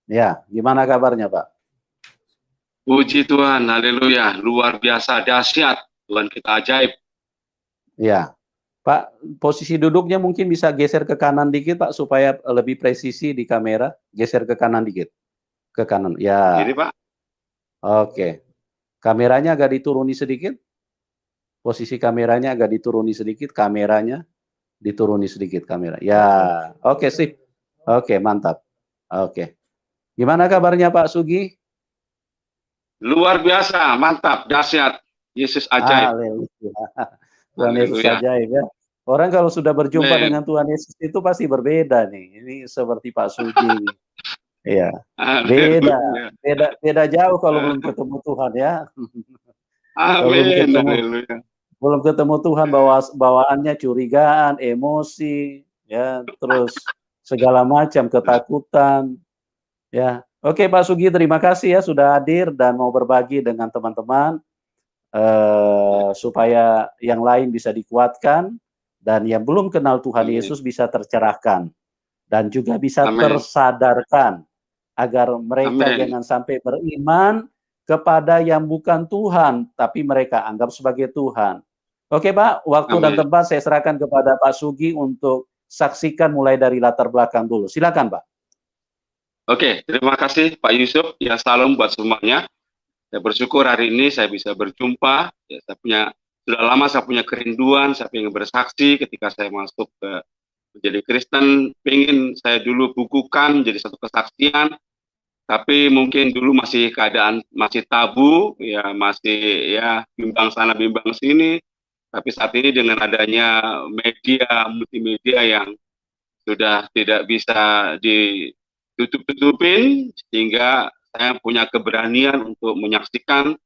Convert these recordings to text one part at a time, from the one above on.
Ya, gimana kabarnya, Pak? Puji Tuhan, haleluya, luar biasa, dahsyat, Tuhan kita ajaib. Ya, Pak, posisi duduknya mungkin bisa geser ke kanan dikit, Pak, supaya lebih presisi di kamera. Geser ke kanan dikit, ke kanan. Ya, Ini Pak, oke. Kameranya agak dituruni sedikit. Posisi kameranya agak dituruni sedikit. Kameranya dituruni sedikit kamera. Ya, oke sip. Oke, mantap. Oke. Gimana kabarnya Pak Sugi? luar biasa, mantap, dahsyat, Yesus ajaib, Haleluya. Tuhan Yesus haleluya. ajaib ya. Orang kalau sudah berjumpa Amin, dengan Tuhan Yesus itu pasti berbeda nih. Ini seperti Pak Sugi. Iya. Beda, haleluya, beda jauh kalau belum ketemu Tuhan ya. Kalau amin, haleluya. belum ketemu Tuhan bawaannya curigaan, emosi, ya, terus segala macam ketakutan, ya. Oke Pak Sugi, terima kasih ya sudah hadir dan mau berbagi dengan teman-teman supaya yang lain bisa dikuatkan dan yang belum kenal Tuhan Amin, Yesus bisa tercerahkan dan juga bisa amin, tersadarkan agar mereka amin, jangan sampai beriman kepada yang bukan Tuhan, tapi mereka anggap sebagai Tuhan. Oke Pak, waktu dan amin. tempat saya serahkan kepada Pak Sugi untuk saksikan mulai dari latar belakang dulu. Silakan Pak. Oke, terima kasih Pak Yusuf, ya salam buat semuanya. Saya bersyukur hari ini saya bisa berjumpa, ya, sudah lama saya punya kerinduan, saya ingin bersaksi ketika saya masuk ke menjadi Kristen, pengen saya dulu bukukan jadi satu kesaksian, tapi mungkin dulu masih keadaan masih tabu, ya masih ya bimbang sana bimbang sini. Tapi saat ini dengan adanya media multimedia yang sudah tidak bisa ditutup-tutupin, sehingga saya punya keberanian untuk menyaksikan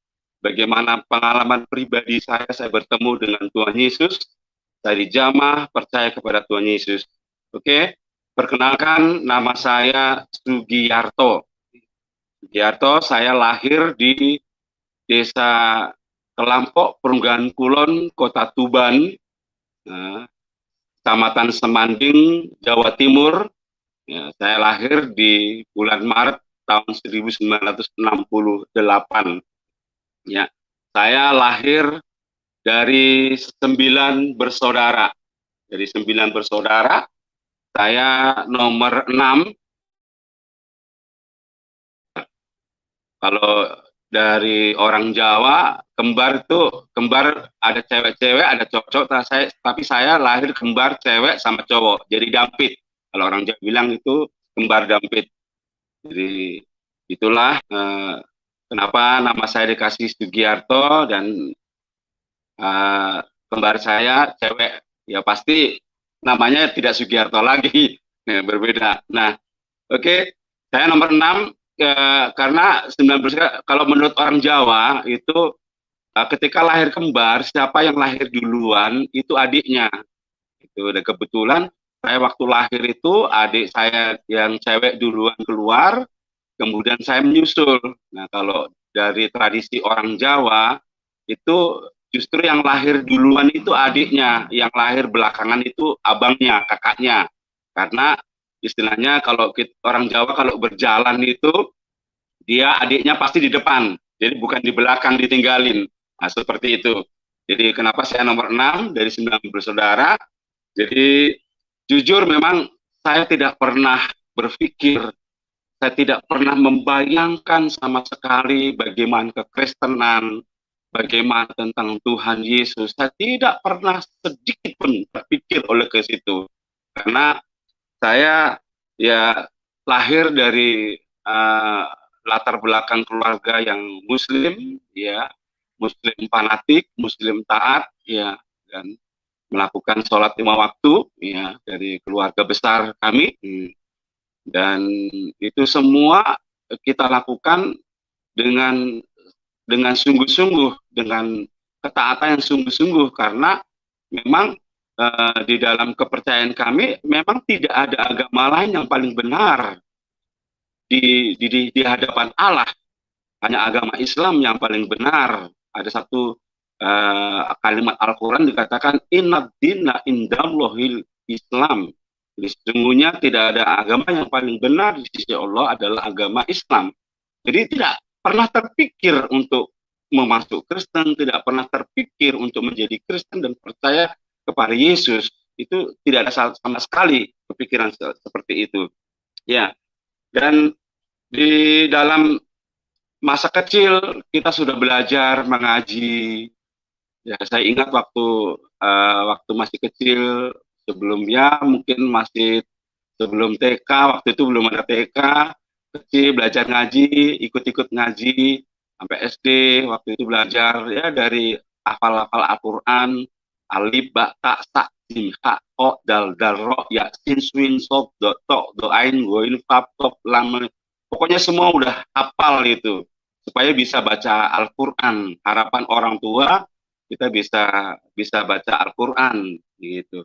bagaimana pengalaman pribadi saya bertemu dengan Tuhan Yesus, saya dijamah percaya kepada Tuhan Yesus. Oke, perkenalkan nama saya Sugiyarto. Sugiyarto, saya lahir di Desa Kelampok, Perunggahan Kulon, Kota Tuban, Kecamatan Semanding, Jawa Timur. Ya, saya lahir di bulan Maret tahun 1968. Ya, saya lahir dari 9 bersaudara. Dari 9 bersaudara, saya nomor 6. Kalau dari orang Jawa, kembar ada cewek-cewek, ada cowok-cowok. Tapi saya lahir kembar cewek sama cowok. Jadi dampit. Kalau orang Jawa bilang itu kembar dampit. Jadi itulah kenapa nama saya dikasih Sugiyarto dan kembar saya cewek. Ya pasti namanya tidak Sugiyarto lagi. Nah, berbeda. Nah, oke. Saya nomor 6 karena 19 kalau menurut orang Jawa itu ketika lahir kembar siapa yang lahir duluan itu adiknya itu, dan kebetulan saya waktu lahir itu adik saya yang cewek duluan keluar, kemudian saya menyusul. Nah, kalau dari tradisi orang Jawa itu justru yang lahir duluan itu adiknya, yang lahir belakangan itu abangnya, kakaknya, karena istilahnya kalau orang Jawa kalau berjalan itu dia adiknya pasti di depan, jadi bukan di belakang ditinggalin. Nah, seperti itu. Jadi kenapa saya nomor 6 dari 9 bersaudara? Jadi jujur memang saya tidak pernah berpikir, saya tidak pernah membayangkan sama sekali bagaimana kekristenan, bagaimana tentang Tuhan Yesus. Saya tidak pernah sedikit pun berpikir oleh ke situ. Karena saya ya lahir dari latar belakang keluarga yang Muslim, ya, Muslim fanatik, Muslim taat, ya, dan melakukan sholat 5 waktu, ya, dari keluarga besar kami, dan itu semua kita lakukan dengan sungguh-sungguh, dengan ketaatan yang sungguh-sungguh, karena memang di dalam kepercayaan kami memang tidak ada agama lain yang paling benar di hadapan Allah, hanya agama Islam yang paling benar. Ada satu kalimat Al-Quran dikatakan inna dina indallahil Islam, Jadi sesungguhnya tidak ada agama yang paling benar di sisi Allah adalah agama Islam. Jadi tidak pernah terpikir untuk memasuk Kristen, tidak pernah terpikir untuk menjadi Kristen dan percaya kepada Yesus. Itu tidak ada sama sekali kepikiran seperti itu. Ya, dan di dalam masa kecil kita sudah belajar mengaji. Ya, saya ingat waktu masih kecil, sebelumnya mungkin masih sebelum TK, waktu itu belum ada TK, kecil belajar ngaji, ikut-ikut ngaji sampai SD, waktu itu belajar ya dari hafal-hafal Al-Qur'an, alif, ba, ta, sa, jim, ha, o, dal, ro, ya, sin, swin, sob, do, to, do, ain, goin, fab, top, lam, pokoknya semua udah hafal itu supaya bisa baca Al-Qur'an. Harapan orang tua kita bisa baca Al-Qur'an gitu.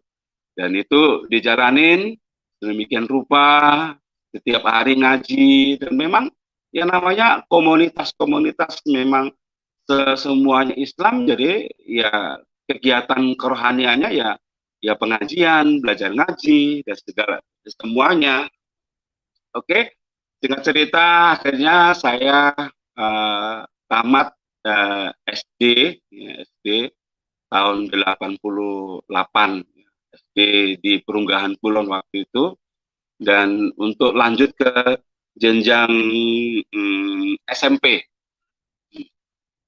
Dan itu dijalanin sedemikian rupa, setiap hari ngaji, dan memang ya namanya komunitas-komunitas memang semuanya Islam, jadi ya kegiatan kerohaniannya ya pengajian, belajar ngaji dan segala semuanya. Oke, singkat cerita akhirnya saya tamat SD, ya, SD tahun 88, SD di Perunggahan Kulon waktu itu, dan untuk lanjut ke jenjang SMP.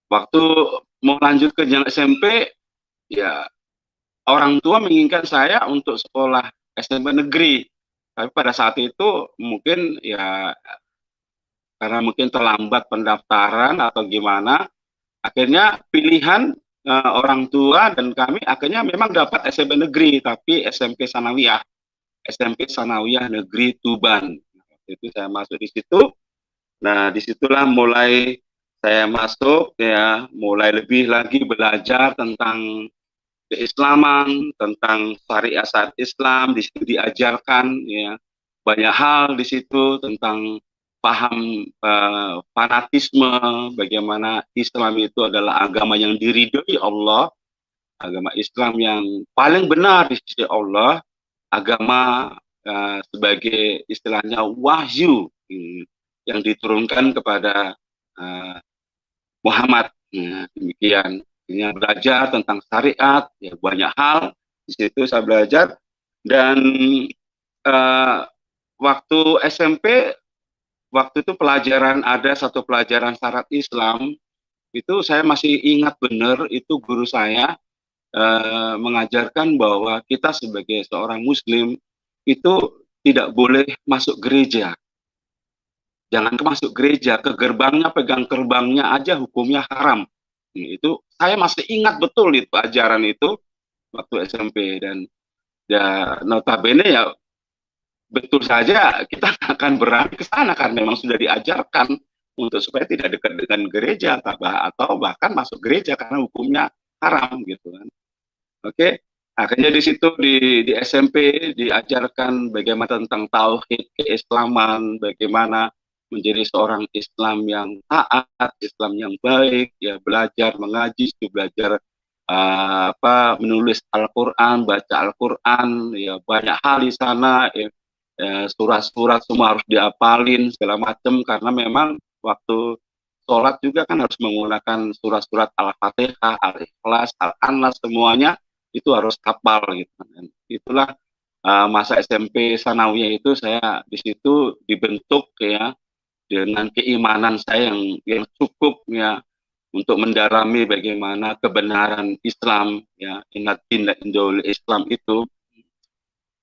Waktu mau lanjut ke jenjang SMP, ya orang tua menginginkan saya untuk sekolah SMP negeri. Tapi pada saat itu mungkin ya karena mungkin terlambat pendaftaran atau gimana, akhirnya pilihan orang tua dan kami akhirnya memang dapat SMP negeri, tapi SMP Sanawiyah Negeri Tuban. Itu saya masuk di situ. Nah, disitulah mulai saya masuk ya, mulai lebih lagi belajar tentang keislaman, tentang syariat Islam. Di situ diajarkan ya banyak hal di situ tentang paham fanatisme, bagaimana Islam itu adalah agama yang diridhoi Allah, agama Islam yang paling benar di sisi Allah, agama sebagai istilahnya wahyu yang diturunkan kepada Muhammad. Demikian. Ini belajar tentang syariat, ya banyak hal di situ saya belajar. Dan waktu SMP, waktu itu ada satu pelajaran syarat Islam, itu saya masih ingat benar, itu guru saya mengajarkan bahwa kita sebagai seorang Muslim itu tidak boleh masuk gereja. Jangan masuk gereja, ke gerbangnya, pegang gerbangnya aja hukumnya haram. Itu saya masih ingat betul itu ajaran itu waktu SMP, dan ya notabene ya betul saja kita akan berani ke sana kan memang sudah diajarkan untuk supaya tidak dekat dengan gereja atau bahkan masuk gereja karena hukumnya haram gitu kan. Oke, akhirnya di situ di SMP diajarkan bagaimana tentang tauhid, keislaman, bagaimana menjadi seorang Islam yang taat, Islam yang baik, ya belajar mengaji, belajar menulis Al-Qur'an, baca Al-Qur'an, ya banyak hal di sana, ya, surat-surat semua harus diapalin segala macam, karena memang waktu sholat juga kan harus menggunakan surat-surat Al-Fatihah, Al-Ikhlas, Al-Anas, semuanya itu harus hafal gitu. Dan itulah masa SMP Sanawiyah itu saya di situ dibentuk ya dengan keimanan saya yang cukup ya untuk mendalami bagaimana kebenaran Islam ya, inna dinna indal Islam itu.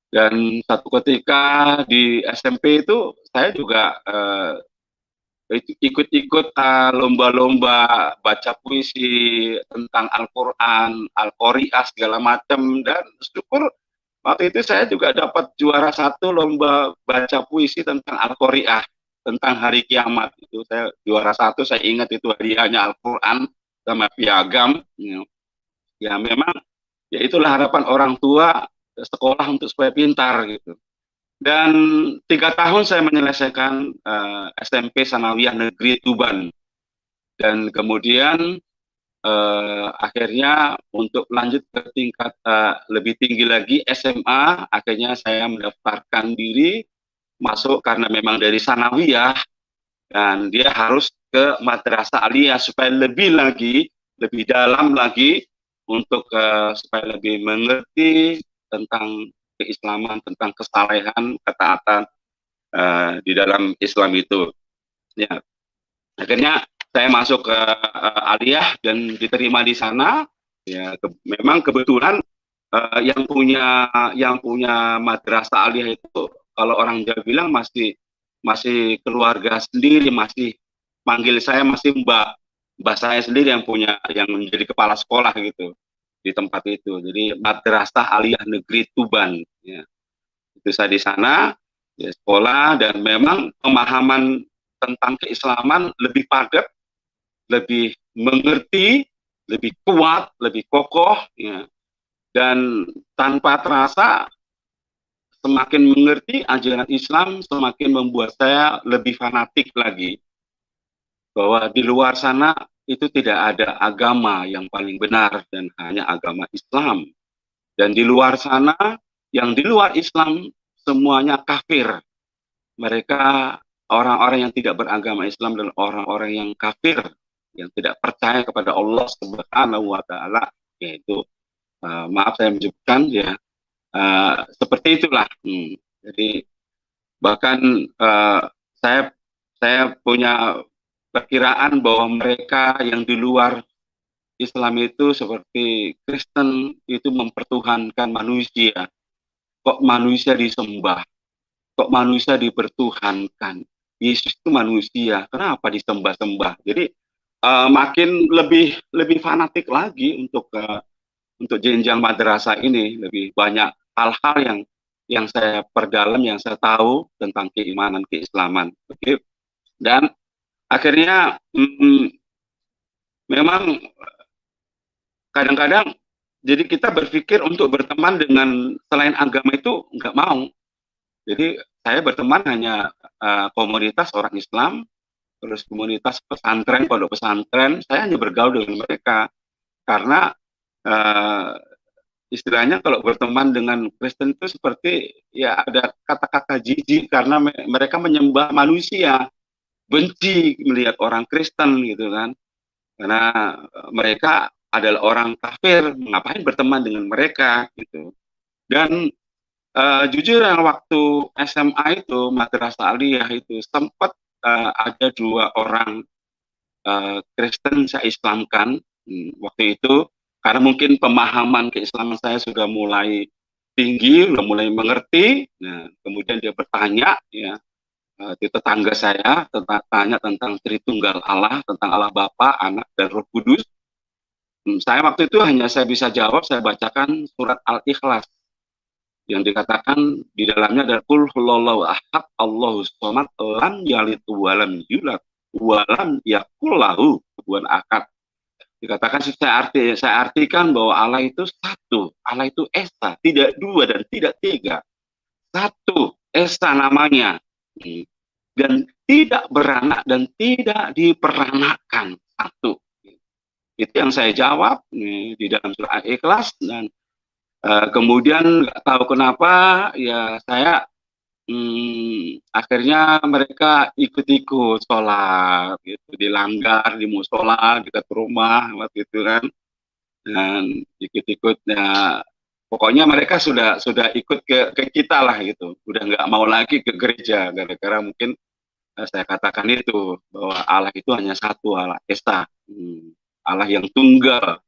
Dan satu ketika di SMP itu saya juga ikut-ikut lomba-lomba baca puisi tentang Al-Qur'an, Al-Qari'ah segala macam, dan syukur waktu itu saya juga dapat juara 1 lomba baca puisi tentang Al-Qari'ah, tentang hari kiamat. Itu saya juara 1, saya ingat itu hadiahnya Al-Qur'an sama piagam. Ya memang ya itulah harapan orang tua, sekolah untuk supaya pintar gitu. Dan 3 tahun saya menyelesaikan SMP Sanawiyah Negeri Tuban. Dan kemudian akhirnya untuk lanjut ke tingkat lebih tinggi lagi SMA, akhirnya saya mendaftarkan diri masuk karena memang dari sanawiyah, dan dia harus ke madrasah aliyah supaya lebih dalam lagi untuk supaya lebih mengerti tentang keislaman, tentang kesalehan, ketaatan di dalam Islam itu. Ya, akhirnya saya masuk ke aliyah dan diterima di sana. Ya, memang kebetulan yang punya madrasah aliyah itu, kalau orang Jawa bilang masih keluarga sendiri, masih manggil saya masih mbak saya sendiri yang menjadi kepala sekolah gitu di tempat itu. Jadi madrasah aliyah negeri Tuban. Ya. Itu saya di sana ya, sekolah, dan memang pemahaman tentang keislaman lebih padat, lebih mengerti, lebih kuat, lebih kokoh, ya. Dan tanpa terasa semakin mengerti ajaran Islam, semakin membuat saya lebih fanatik lagi bahwa di luar sana itu tidak ada agama yang paling benar dan hanya agama Islam. Dan di luar sana, yang di luar Islam semuanya kafir. Mereka orang-orang yang tidak beragama Islam dan orang-orang yang kafir, yang tidak percaya kepada Allah Subhanahu wa taala, yaitu maaf saya menyebutkan ya, seperti itulah. Jadi bahkan saya punya perkiraan bahwa mereka yang di luar Islam itu seperti Kristen itu mempertuhankan manusia. Kok manusia disembah? Kok manusia dipertuhankan? Yesus itu manusia, kenapa disembah-sembah? Jadi makin lebih fanatik lagi untuk jenjang madrasah ini, lebih banyak hal-hal yang saya perdalam, yang saya tahu tentang keimanan, keislaman. Oke. Dan akhirnya memang kadang-kadang jadi kita berpikir untuk berteman dengan selain agama itu nggak mau. Jadi saya berteman hanya komunitas orang Islam, terus komunitas pesantren, pondok pesantren, saya hanya bergaul dengan mereka. Karena istilahnya kalau berteman dengan Kristen itu seperti ya ada kata-kata jijik karena mereka menyembah manusia, benci melihat orang Kristen gitu kan. Karena mereka adalah orang kafir, ngapain berteman dengan mereka gitu. Dan jujur yang waktu SMA itu, madrasah aliyah itu sempat ada 2 orang Kristen saya Islamkan waktu itu, karena mungkin pemahaman keislaman saya sudah mulai tinggi, sudah mulai mengerti. Nah, kemudian dia bertanya, ya, di tetangga saya, tanya tentang Tritunggal Allah, tentang Allah Bapa, Anak, dan Roh Kudus. Saya waktu itu hanya saya bisa jawab, saya bacakan surat Al-Ikhlas yang dikatakan di dalamnya ada Qul huwallahu ahad, Allahus somad, lam yalid walam yulad walam yakul lahu kufuwan ahad. Dikatakan saya artikan bahwa Allah itu satu, Allah itu esa, tidak 2 dan tidak 3. Satu, esa namanya. Dan tidak beranak dan tidak diperanakkan. Satu. Itu yang saya jawab di dalam surah Al-Ikhlas. Dan kemudian nggak tahu kenapa ya saya akhirnya mereka ikut-ikut sholat gitu, dilanggar di musola dekat rumah waktu itu kan, dan ikut-ikut ya, pokoknya mereka sudah ikut ke kita lah gitu, udah nggak mau lagi ke gereja gara-gara mungkin saya katakan itu bahwa Allah itu hanya satu, Allah Esa, Allah yang tunggal,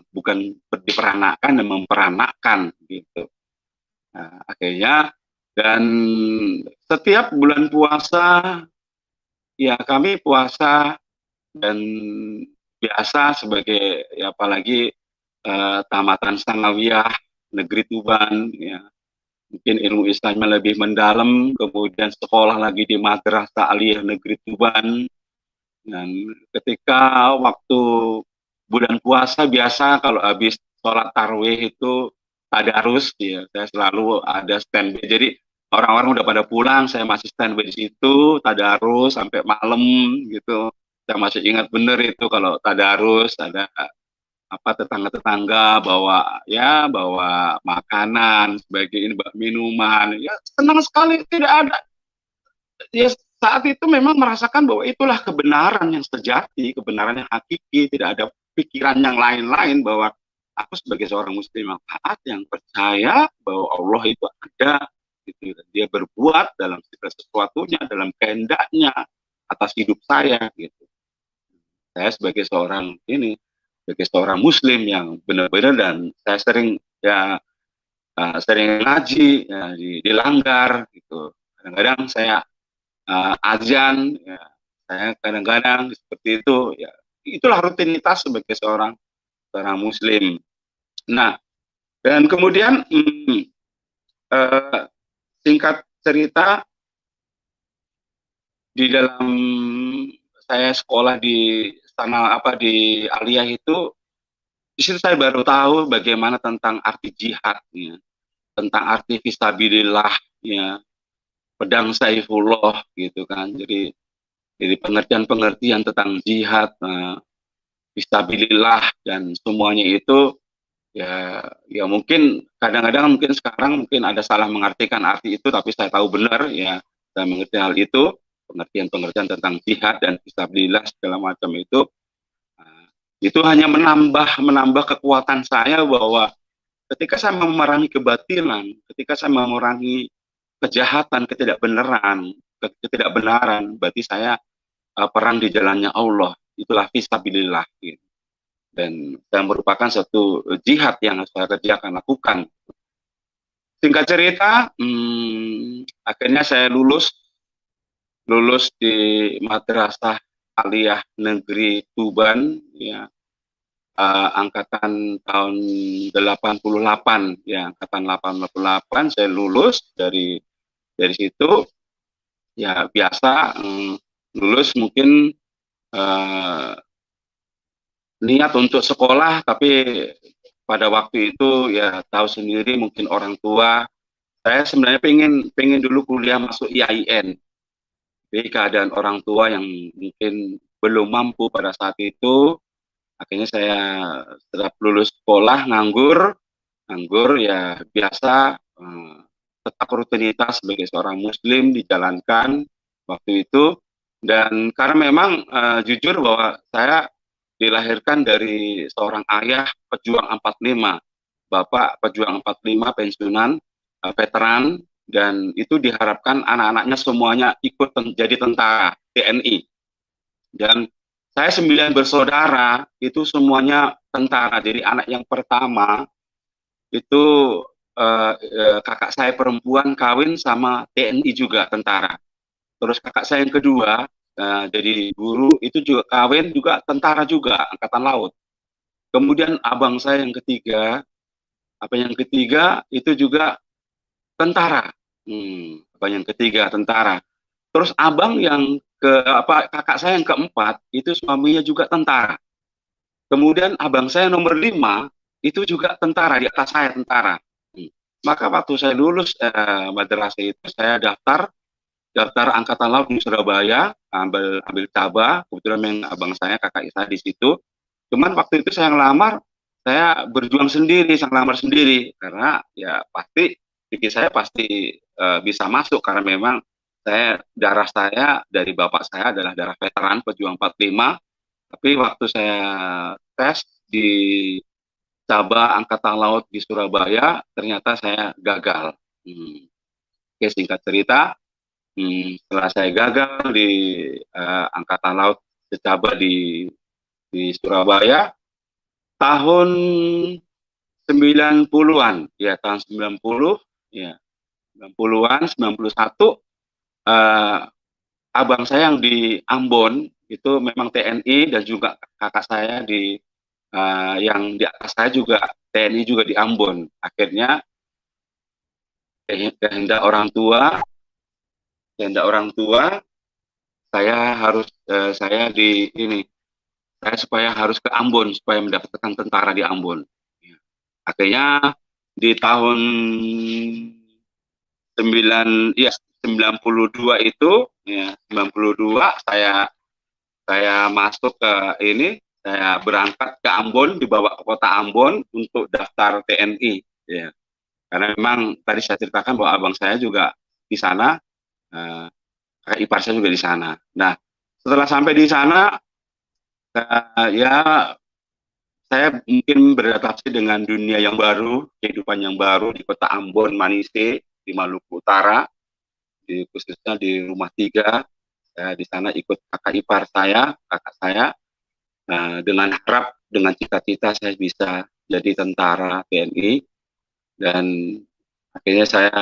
bukan diperanakkan dan memperanakkan gitu. Nah, akhirnya dan setiap bulan puasa ya kami puasa, dan biasa sebagai ya apalagi tamatan sanawiyah negeri Tuban ya, mungkin ilmu Islamnya lebih mendalam, kemudian sekolah lagi di madrasah aliyah negeri Tuban. Dan ketika waktu bulan puasa biasa kalau habis sholat tarwih itu tadarus ya, saya selalu ada standby. Jadi orang-orang udah pada pulang, saya masih standby di situ, tadarus sampai malam gitu. saya masih ingat benar itu kalau tadarus ada apa tetangga-tetangga bawa makanan sebagai ini minuman, ya senang sekali. Tidak ada, ya saat itu memang merasakan bahwa itulah kebenaran yang sejati, kebenaran yang hakiki. Tidak ada pikiran yang lain-lain, bahwa aku sebagai seorang muslim yang taat, yang percaya bahwa Allah itu ada, gitu. Dia berbuat dalam segala sesuatunya, dalam kehendaknya atas hidup saya, gitu. Saya sebagai seorang muslim yang benar-benar, dan saya sering sering ngaji ya, dilanggar gitu. Kadang-kadang saya azan ya, saya kadang-kadang seperti itu ya. Itulah rutinitas sebagai seorang muslim. Nah, dan kemudian singkat cerita, di dalam saya sekolah di sana di Aliyah itu, di situ saya baru tahu bagaimana tentang arti jihad ya, tentang arti fisabilillah ya, pedang Saifullah gitu kan. Jadi pengertian-pengertian tentang jihad, fisabilillah dan semuanya itu ya mungkin kadang-kadang mungkin sekarang mungkin ada salah mengartikan arti itu, tapi saya tahu benar ya, saya mengerti hal itu, pengertian-pengertian tentang jihad dan fisabilillah segala macam itu hanya menambah kekuatan saya, bahwa ketika saya memerangi kebatilan, ketika saya memerangi kejahatan, ketidakbenaran, berarti saya perang di jalannya Allah. Itulah fisabilillah gitu. Dan saya merupakan satu jihad yang saya kerjakan, lakukan. Singkat cerita, akhirnya saya lulus di Madrasah Aliyah Negeri Tuban ya, angkatan tahun 88 ya, angkatan 88 saya lulus dari situ ya. Biasa lulus mungkin niat untuk sekolah, tapi pada waktu itu ya tahu sendiri, mungkin orang tua saya sebenarnya pengen dulu kuliah masuk IAIN. Jadi keadaan orang tua yang mungkin belum mampu pada saat itu, akhirnya saya setelah lulus sekolah nganggur ya biasa, tetap rutinitas sebagai seorang muslim dijalankan waktu itu. Dan karena memang jujur bahwa saya dilahirkan dari seorang ayah pejuang 45, bapak pejuang 45 pensiunan, veteran, dan itu diharapkan anak-anaknya semuanya ikut jadi tentara TNI. Dan saya 9 bersaudara itu semuanya tentara. Jadi anak yang pertama itu kakak saya perempuan kawin sama TNI juga, tentara. Terus kakak saya yang kedua jadi guru, itu juga kawin juga tentara juga, angkatan laut. Kemudian abang saya yang ketiga itu juga tentara. Abang yang ketiga tentara. Terus abang yang kakak saya yang keempat itu suaminya juga tentara. Kemudian abang saya nomor 5 itu juga tentara, di atas saya tentara. Maka waktu saya lulus madrasah itu, saya daftar angkatan laut di Surabaya, ambil caba. Kebetulan yang abang saya, kakak saya di situ. Cuman waktu itu saya ngelamar, saya berjuang sendiri, saya ngelamar sendiri, karena ya pasti pikir saya pasti bisa masuk, karena memang darah saya dari bapak saya adalah darah veteran pejuang 45. Tapi waktu saya tes di caba angkatan laut di Surabaya, ternyata saya gagal. Oke, singkat cerita, setelah saya gagal di angkatan laut secaba di Surabaya tahun 90-an ya, tahun 90 ya, 90-an 91, abang saya yang di Ambon itu memang TNI, dan juga kakak saya yang di atas saya juga TNI juga di Ambon. Akhirnya kehendak orang tua saya supaya harus ke Ambon, supaya mendapatkan tentara di Ambon. Akhirnya di tahun 92 itu ya, 92 saya saya masuk ke ini, saya berangkat ke Ambon, dibawa ke kota Ambon untuk daftar TNI, ya. Karena memang tadi saya ceritakan bahwa abang saya juga di sana, kakak ipar saya juga di sana. Nah, setelah sampai di sana, ya saya mungkin beradaptasi dengan dunia yang baru, kehidupan yang baru di kota Ambon, Manise, di Maluku Utara, khususnya di rumah 3. Saya di sana ikut kakak ipar saya, kakak saya, dengan harap, dengan cita-cita saya bisa jadi tentara TNI, dan akhirnya saya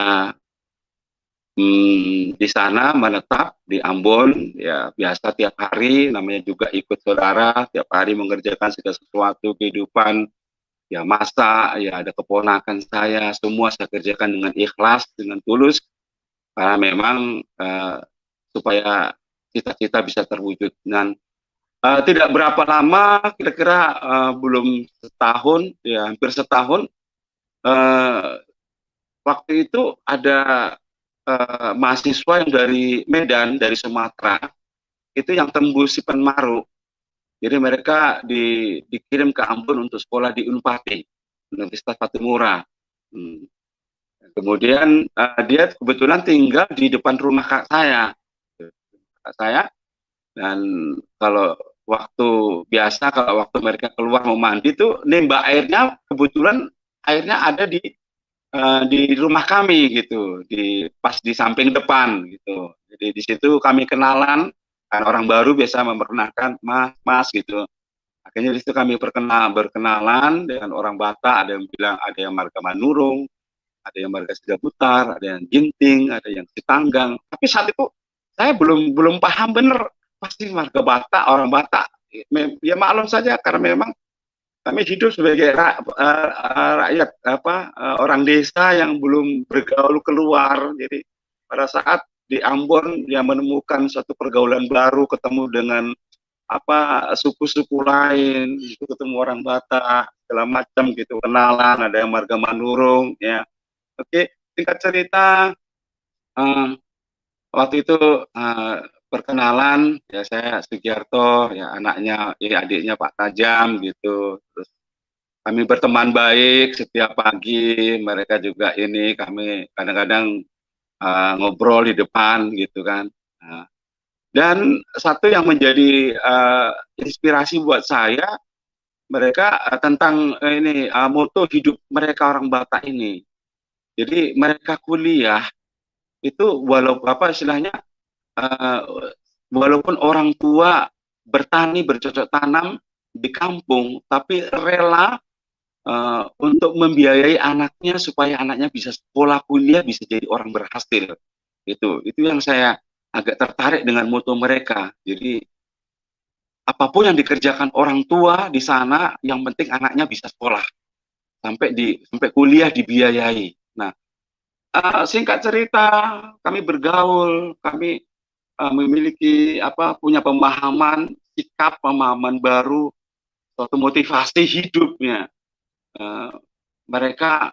di sana menetap di Ambon, ya biasa tiap hari, namanya juga ikut saudara, tiap hari mengerjakan segala sesuatu kehidupan, ya masak, ya ada keponakan saya, semua saya kerjakan dengan ikhlas, dengan tulus, karena memang supaya cita-cita bisa terwujud. Dan tidak berapa lama, kira-kira belum setahun, ya hampir setahun, waktu itu ada mahasiswa yang dari Medan, dari Sumatera, itu yang tembus Sipenmaru. Jadi mereka dikirim ke Ambon untuk sekolah di Unpati, Universitas Patimura. Kemudian dia kebetulan tinggal di depan rumah kakak saya, dan kalau waktu biasa, kalau waktu mereka keluar mau mandi tuh nembak airnya, kebetulan airnya ada di rumah kami gitu, pas di samping depan gitu. Jadi di situ kami kenalan, kan orang baru biasa memperkenalkan mas gitu. Akhirnya di situ kami berkenalan dengan orang Batak, ada yang bilang ada yang marga Manurung, ada yang marga Sidaputar, ada yang Ginting, ada yang Sitanggang. Tapi saat itu saya belum paham bener pasti marga Batak, orang Batak. Ya maklum saja karena memang kami hidup sebagai rakyat orang desa yang belum bergaul keluar. Jadi pada saat di Ambon yang menemukan suatu pergaulan baru, ketemu dengan suku-suku lain, itu ketemu orang Batak segala macam gitu, kenalan, ada yang marga Manurung, ya. Oke, singkat cerita, waktu itu perkenalan, ya saya Sugiarto, ya anaknya, ya adiknya Pak Tajam gitu. Terus kami berteman baik setiap pagi, mereka juga ini, kami kadang-kadang ngobrol di depan gitu kan. Dan satu yang menjadi inspirasi buat saya, mereka tentang ini moto hidup mereka orang Batak ini. Jadi mereka kuliah itu walaupun istilahnya, walaupun orang tua bertani, bercocok tanam di kampung, tapi rela untuk membiayai anaknya supaya anaknya bisa sekolah, kuliah, bisa jadi orang berhasil. Itu yang saya agak tertarik dengan moto mereka. Jadi apapun yang dikerjakan orang tua di sana, yang penting anaknya bisa sekolah sampai kuliah dibiayai. Nah, singkat cerita, kami bergaul, kami memiliki punya pemahaman, sikap, pemahaman baru, suatu motivasi hidupnya. Mereka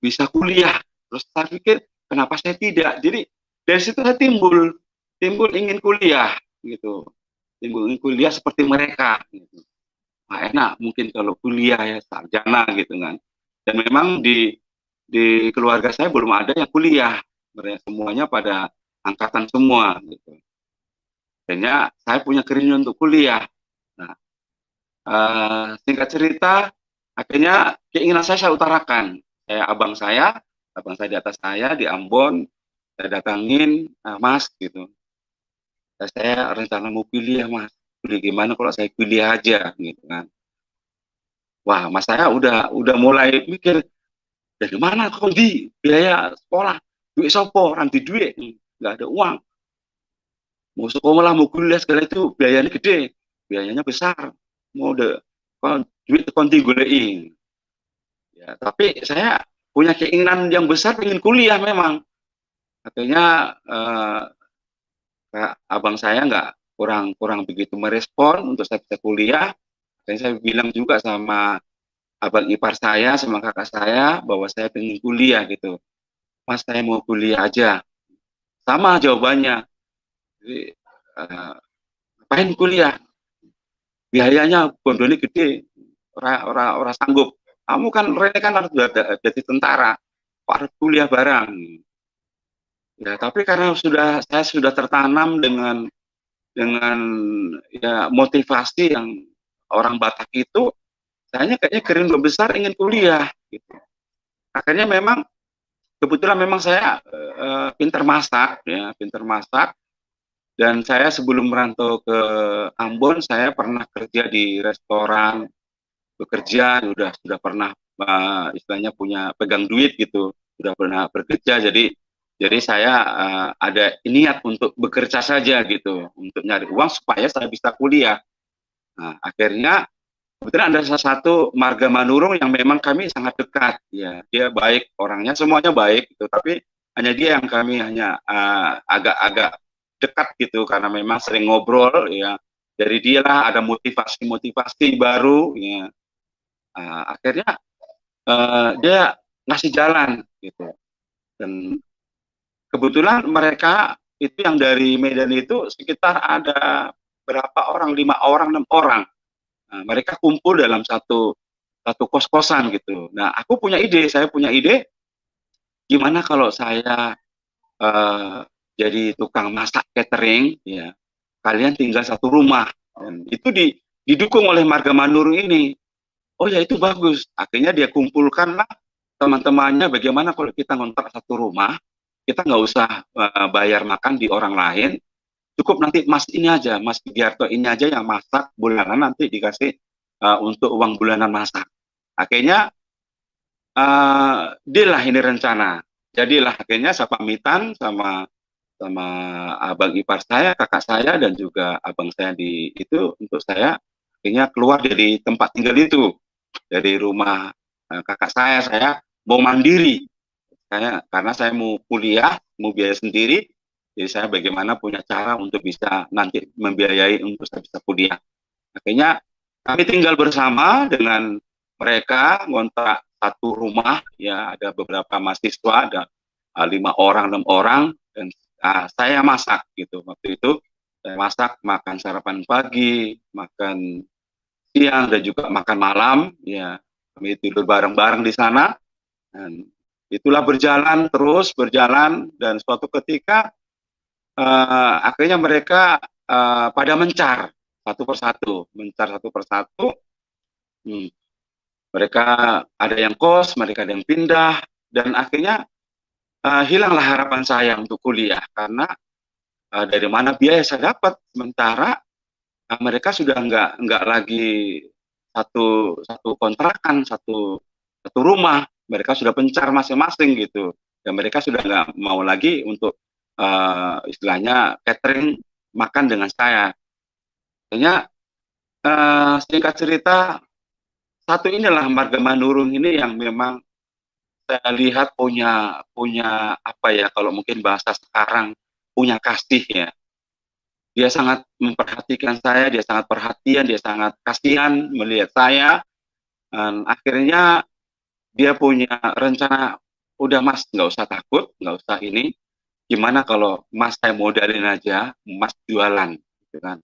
bisa kuliah, terus saya pikir kenapa saya tidak. Jadi dari situ saya timbul ingin kuliah gitu, timbul ingin kuliah seperti mereka gitu. Nah, enak mungkin kalau kuliah ya sarjana gitu kan. Dan memang di keluarga saya belum ada yang kuliah, mereka semuanya pada angkatan semua gitu. Akhirnya saya punya keinginan untuk kuliah. Nah, singkat cerita, akhirnya keinginan saya utarakan. Abang saya di atas saya di Ambon, saya datangin, Mas gitu. Saya rencana mau kuliah, Mas. Kuliah gimana kalau saya kuliah aja gitu kan. Wah, Mas saya udah mulai mikir, dari mana kok di biaya sekolah, duit sopo, nanti duit, nggak ada uang. Mau sekolah, mau kuliah segala itu biayanya gede, biayanya besar. Mau duit konti golein. Ya, tapi saya punya keinginan yang besar, ingin kuliah memang. Akhirnya abang saya kurang begitu merespon untuk saya bisa kuliah. Dan saya bilang juga sama abang ipar saya, sama kakak saya, bahwa saya ingin kuliah gitu. Mas, saya mau kuliah aja. Sama jawabannya. Jadi, ngapain kuliah? biayanya bondone gede, ora sanggup. Kamu kan Rene kan harus jadi tentara, kok harus kuliah bareng. Ya, tapi karena saya sudah tertanam dengan ya motivasi yang orang Batak itu, saya kayaknya kerindu besar ingin kuliah gitu. Akhirnya memang kebetulan memang saya pintar masak ya, pintar masak, dan saya sebelum merantau ke Ambon saya pernah kerja di restoran, bekerja sudah pernah istilahnya punya pegang duit gitu, sudah pernah bekerja, jadi saya ada niat untuk bekerja saja gitu, untuk nyari uang supaya saya bisa kuliah. Nah, akhirnya kebetulan ada salah satu marga Manurung yang memang kami sangat dekat, ya dia baik orangnya, semuanya baik gitu, tapi hanya dia yang kami hanya agak-agak dekat gitu karena memang sering ngobrol ya, dari dia lah ada motivasi baru ya. Akhirnya dia ngasih jalan gitu, dan kebetulan mereka itu yang dari Medan itu sekitar ada berapa orang, 5 orang 6 orang. Nah, mereka kumpul dalam satu kos-kosan gitu. Nah, saya punya ide gimana kalau saya jadi tukang masak catering ya, kalian tinggal satu rumah, dan itu didukung oleh marga Manurung ini. Oh ya, itu bagus. Akhirnya dia kumpulkanlah teman-temannya, bagaimana kalau kita ngontrak satu rumah, kita nggak usah bayar makan di orang lain, cukup nanti Mas ini aja, Mas Giarto ini aja yang masak bulanan, nanti dikasih untuk uang bulanan masak. Akhirnya deal lah ini rencana. Jadilah akhirnya saya pamitan sama abang ipar saya, kakak saya, dan juga abang saya di itu, untuk saya akhirnya keluar dari tempat tinggal itu, dari rumah kakak saya mau mandiri. Karena saya mau kuliah, mau biaya sendiri, jadi saya bagaimana punya cara untuk bisa nanti membiayai untuk saya bisa kuliah. Akhirnya kami tinggal bersama dengan mereka, ngontrak satu rumah, ya ada beberapa mahasiswa, ada 5 orang 6 orang, dan saya masak gitu. Waktu itu saya masak, makan sarapan pagi, makan siang, dan juga makan malam. Ya, kami tidur bareng-bareng di sana. Dan itulah terus berjalan, dan suatu ketika akhirnya mereka pada mencar satu persatu. Mereka ada yang kos, mereka ada yang pindah, dan akhirnya hilanglah harapan saya untuk kuliah, karena dari mana biaya saya dapat, sementara mereka sudah nggak lagi satu kontrakan, satu rumah, mereka sudah pencar masing-masing gitu, dan mereka sudah nggak mau lagi untuk istilahnya catering makan dengan saya. Akhirnya singkat cerita, satu inilah marga Manurung ini yang memang saya lihat punya apa ya, kalau mungkin bahasa sekarang, punya kasih ya. Dia sangat memperhatikan saya, dia sangat perhatian, dia sangat kasihan melihat saya, dan akhirnya dia punya rencana, udah Mas, nggak usah takut, nggak usah ini, gimana kalau Mas saya modalin aja, Mas jualan, gitu kan.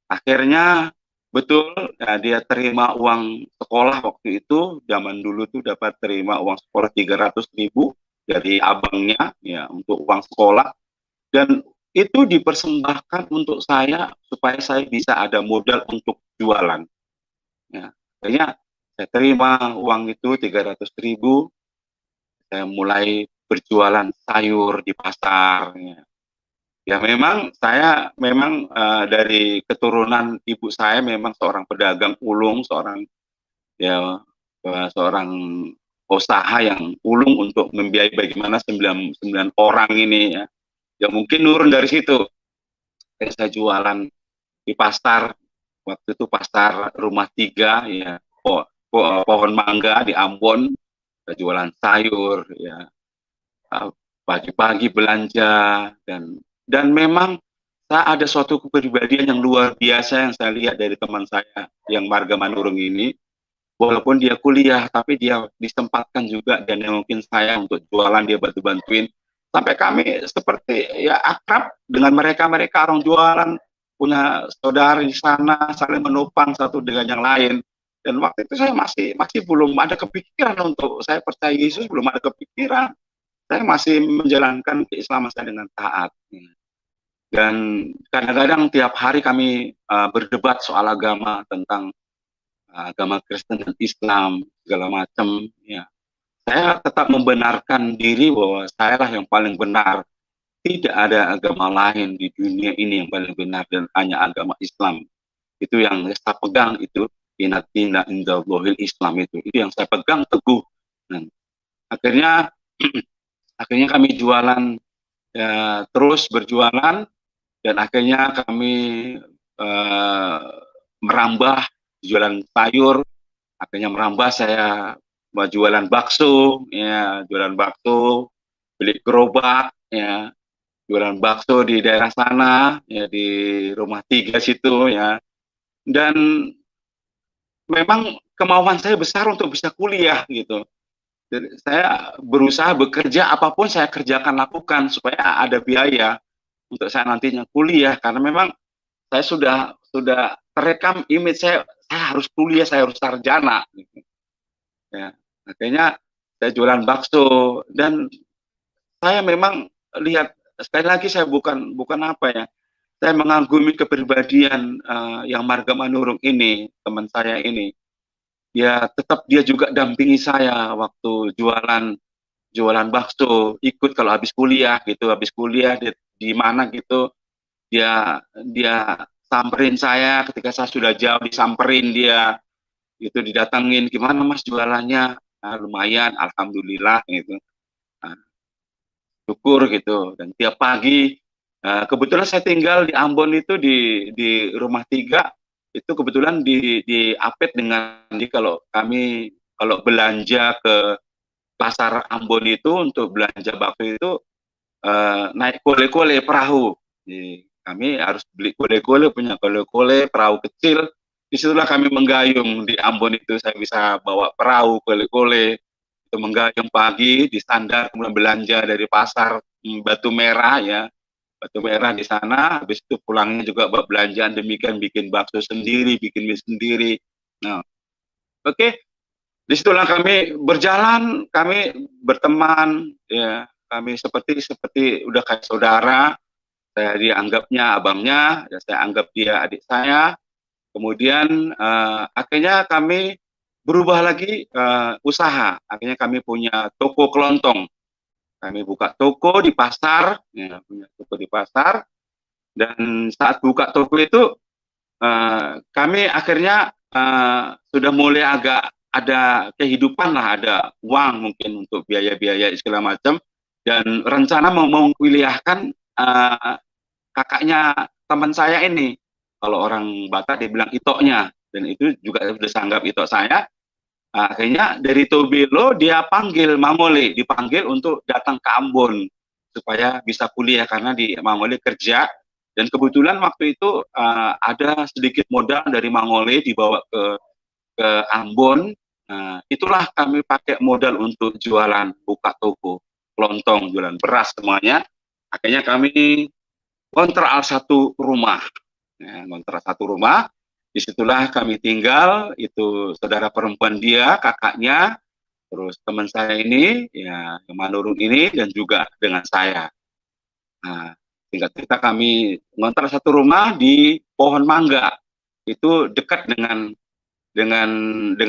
Akhirnya betul, ya, dia terima uang sekolah waktu itu, zaman dulu tuh dapat terima uang sekolah 300.000 dari abangnya ya untuk uang sekolah, dan itu dipersembahkan untuk saya supaya saya bisa ada modal untuk jualan. Ya, akhirnya saya terima uang itu 300.000, saya mulai berjualan sayur di pasar. Ya memang saya dari keturunan ibu saya memang seorang pedagang ulung, seorang usaha yang ulung untuk membiayai bagaimana 9 orang ini ya. Ya mungkin nurun dari situ. Saya jualan di pasar, waktu itu pasar Rumah 3 ya, pohon mangga di Ambon, saya jualan sayur ya, pagi-pagi belanja, dan memang saya ada suatu kepribadian yang luar biasa yang saya lihat dari teman saya yang marga Manurung ini. Walaupun dia kuliah, tapi dia disempatkan juga dan mungkin saya untuk jualan, dia bantu-bantuin. Sampai kami seperti ya akrab dengan mereka orang jualan, punya saudara di sana, saling menopang satu dengan yang lain. Dan waktu itu saya masih belum ada kepikiran untuk saya percaya Yesus, belum ada kepikiran. Saya masih menjalankan keislaman saya dengan taat. Dan kadang-kadang tiap hari kami berdebat soal agama, tentang agama Kristen dan Islam segala macam. Ya, saya tetap membenarkan diri bahwa saya lah yang paling benar. Tidak ada agama lain di dunia ini yang paling benar dan hanya agama Islam. Itu yang saya pegang, itu inna dina indallahil Islam, itu yang saya pegang teguh. Dan akhirnya akhirnya kami jualan, ya, terus berjualan, dan akhirnya kami merambah jualan sayur. Akhirnya merambah, saya mau jualan bakso, ya, jualan bakso, beli gerobak, ya, jualan bakso di daerah sana, ya, di Rumah 3 situ, ya. Dan memang kemauan saya besar untuk bisa kuliah gitu. Jadi saya berusaha bekerja, apapun saya kerjakan, lakukan supaya ada biaya untuk saya nantinya kuliah, karena memang saya sudah terekam image saya harus kuliah, saya harus sarjana gitu. Ya, akhirnya saya jualan bakso, dan saya memang lihat, sekali lagi saya bukan apa ya, saya mengagumi kepribadian yang Marga Manurung ini, teman saya ini. Ya, tetap dia juga dampingi saya waktu jualan bakso, ikut kalau habis kuliah gitu, habis kuliah di mana gitu, dia samperin saya ketika saya sudah jauh, disamperin dia, itu didatengin, gimana Mas jualannya? Nah, lumayan, alhamdulillah gitu. Nah, syukur gitu. Dan tiap pagi, kebetulan saya tinggal di Ambon itu di Rumah 3, itu kebetulan di Apet dengan kalau kami kalau belanja ke pasar Ambon itu untuk belanja bakso itu naik kole-kole perahu. Jadi, kami harus beli kole-kole, punya kole-kole perahu kecil. Disitulah kami menggayung di Ambon itu, saya bisa bawa perahu kole-kole itu menggayung pagi di Standar, kemudian belanja dari pasar Batu Merah, ya, Batu Merah di sana. Habis itu pulangnya juga bawa belanjaan, demikian bikin bakso sendiri, bikin mie sendiri. Nah, oke, disitulah kami berjalan, kami berteman, ya, kami seperti udah kayak saudara. Saya dianggapnya abangnya, ya, saya anggap dia adik saya. Kemudian akhirnya kami berubah lagi usaha. Akhirnya kami punya toko kelontong. Kami buka toko di pasar, ya, punya toko di pasar. Dan saat buka toko itu kami akhirnya sudah mulai agak ada kehidupan lah, ada uang mungkin untuk biaya-biaya segala macam. Dan rencana mau kuliahkan kakaknya teman saya ini. Kalau orang Batak dibilang itoknya, dan itu juga sudah saya anggap itok saya. Akhirnya dari Tobelo dia panggil Mangole, dipanggil untuk datang ke Ambon supaya bisa kuliah, karena di Mangole kerja. Dan kebetulan waktu itu ada sedikit modal dari Mangole dibawa ke Ambon. Itulah kami pakai modal untuk jualan, buka toko kelontong, jualan beras semuanya. Akhirnya kami kontrak satu rumah. Ya, kontrak satu rumah, disitulah kami tinggal, itu saudara perempuan dia, kakaknya, terus teman saya ini, ya, Manurung ini, dan juga dengan saya. Nah, singkat cerita kami ngontrak satu rumah di Pohon Mangga, itu dekat dengan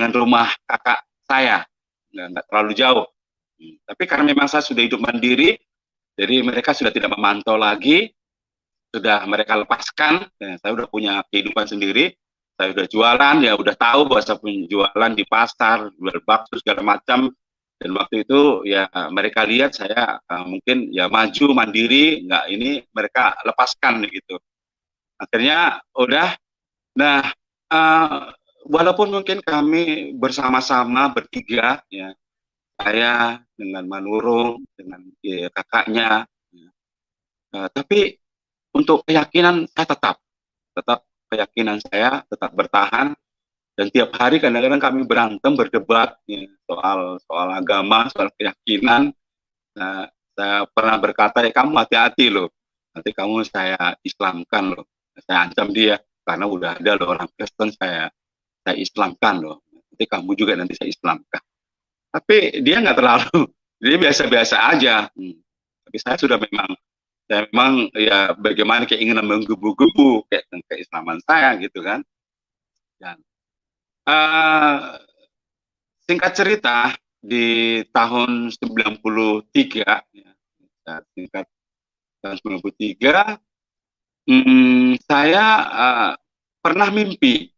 rumah kakak saya, nggak terlalu jauh. Tapi karena memang saya sudah hidup mandiri, jadi mereka sudah tidak memantau lagi, sudah mereka lepaskan, ya, saya udah punya kehidupan sendiri, saya udah jualan, ya udah tahu bahwa saya punya jualan di pasar, jual bakso segala macam. Dan waktu itu ya mereka lihat saya mungkin ya maju mandiri, nggak ini, mereka lepaskan gitu. Akhirnya udah, nah walaupun mungkin kami bersama-sama bertiga, ya, saya dengan Manurung, dengan ya, kakaknya, ya, tapi untuk keyakinan saya tetap keyakinan saya tetap bertahan. Dan tiap hari kadang-kadang kami berantem, berdebat, ya, soal agama, soal keyakinan. Nah, saya pernah berkata, ya kamu hati-hati loh, nanti kamu saya Islamkan loh. Saya ancam dia, karena udah ada loh orang Kristen saya Islamkan loh. Nanti kamu juga nanti saya Islamkan. Tapi dia nggak terlalu, dia biasa-biasa aja. Tapi saya memang ya bagaimana keinginan menggebu-gebu kayak keislaman saya gitu kan. Dan singkat cerita di tahun 93 ya, singkat tahun 93 saya pernah mimpi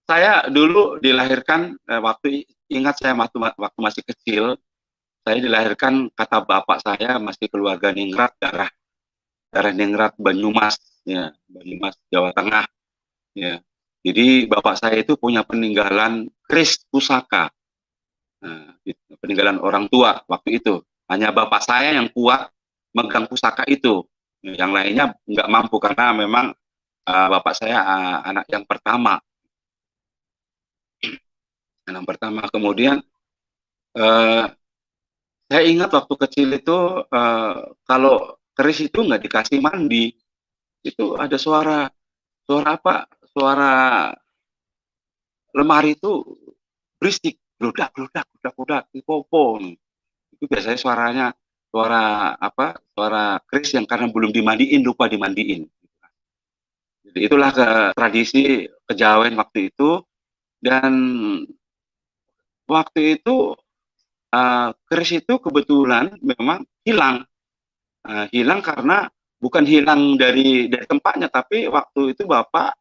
saya dulu dilahirkan ingat saya waktu masih kecil, saya dilahirkan kata bapak saya masih keluarga ningrat, darah ningrat Banyumas ya, Banyumas Jawa Tengah ya. Jadi bapak saya itu punya peninggalan keris pusaka. Nah, peninggalan orang tua waktu itu. Hanya bapak saya yang kuat megang pusaka itu. Yang lainnya nggak mampu karena memang bapak saya anak yang pertama. Kemudian saya ingat waktu kecil itu kalau keris itu nggak dikasih mandi, itu ada suara apa? Suara lemari itu berisik, blodak, popo. Itu biasanya suara apa? Suara keris yang karena belum dimandiin, lupa dimandiin. Jadi itulah tradisi kejawen waktu itu. Dan waktu itu keris itu kebetulan memang hilang. Hilang karena bukan hilang dari tempatnya, tapi waktu itu bapak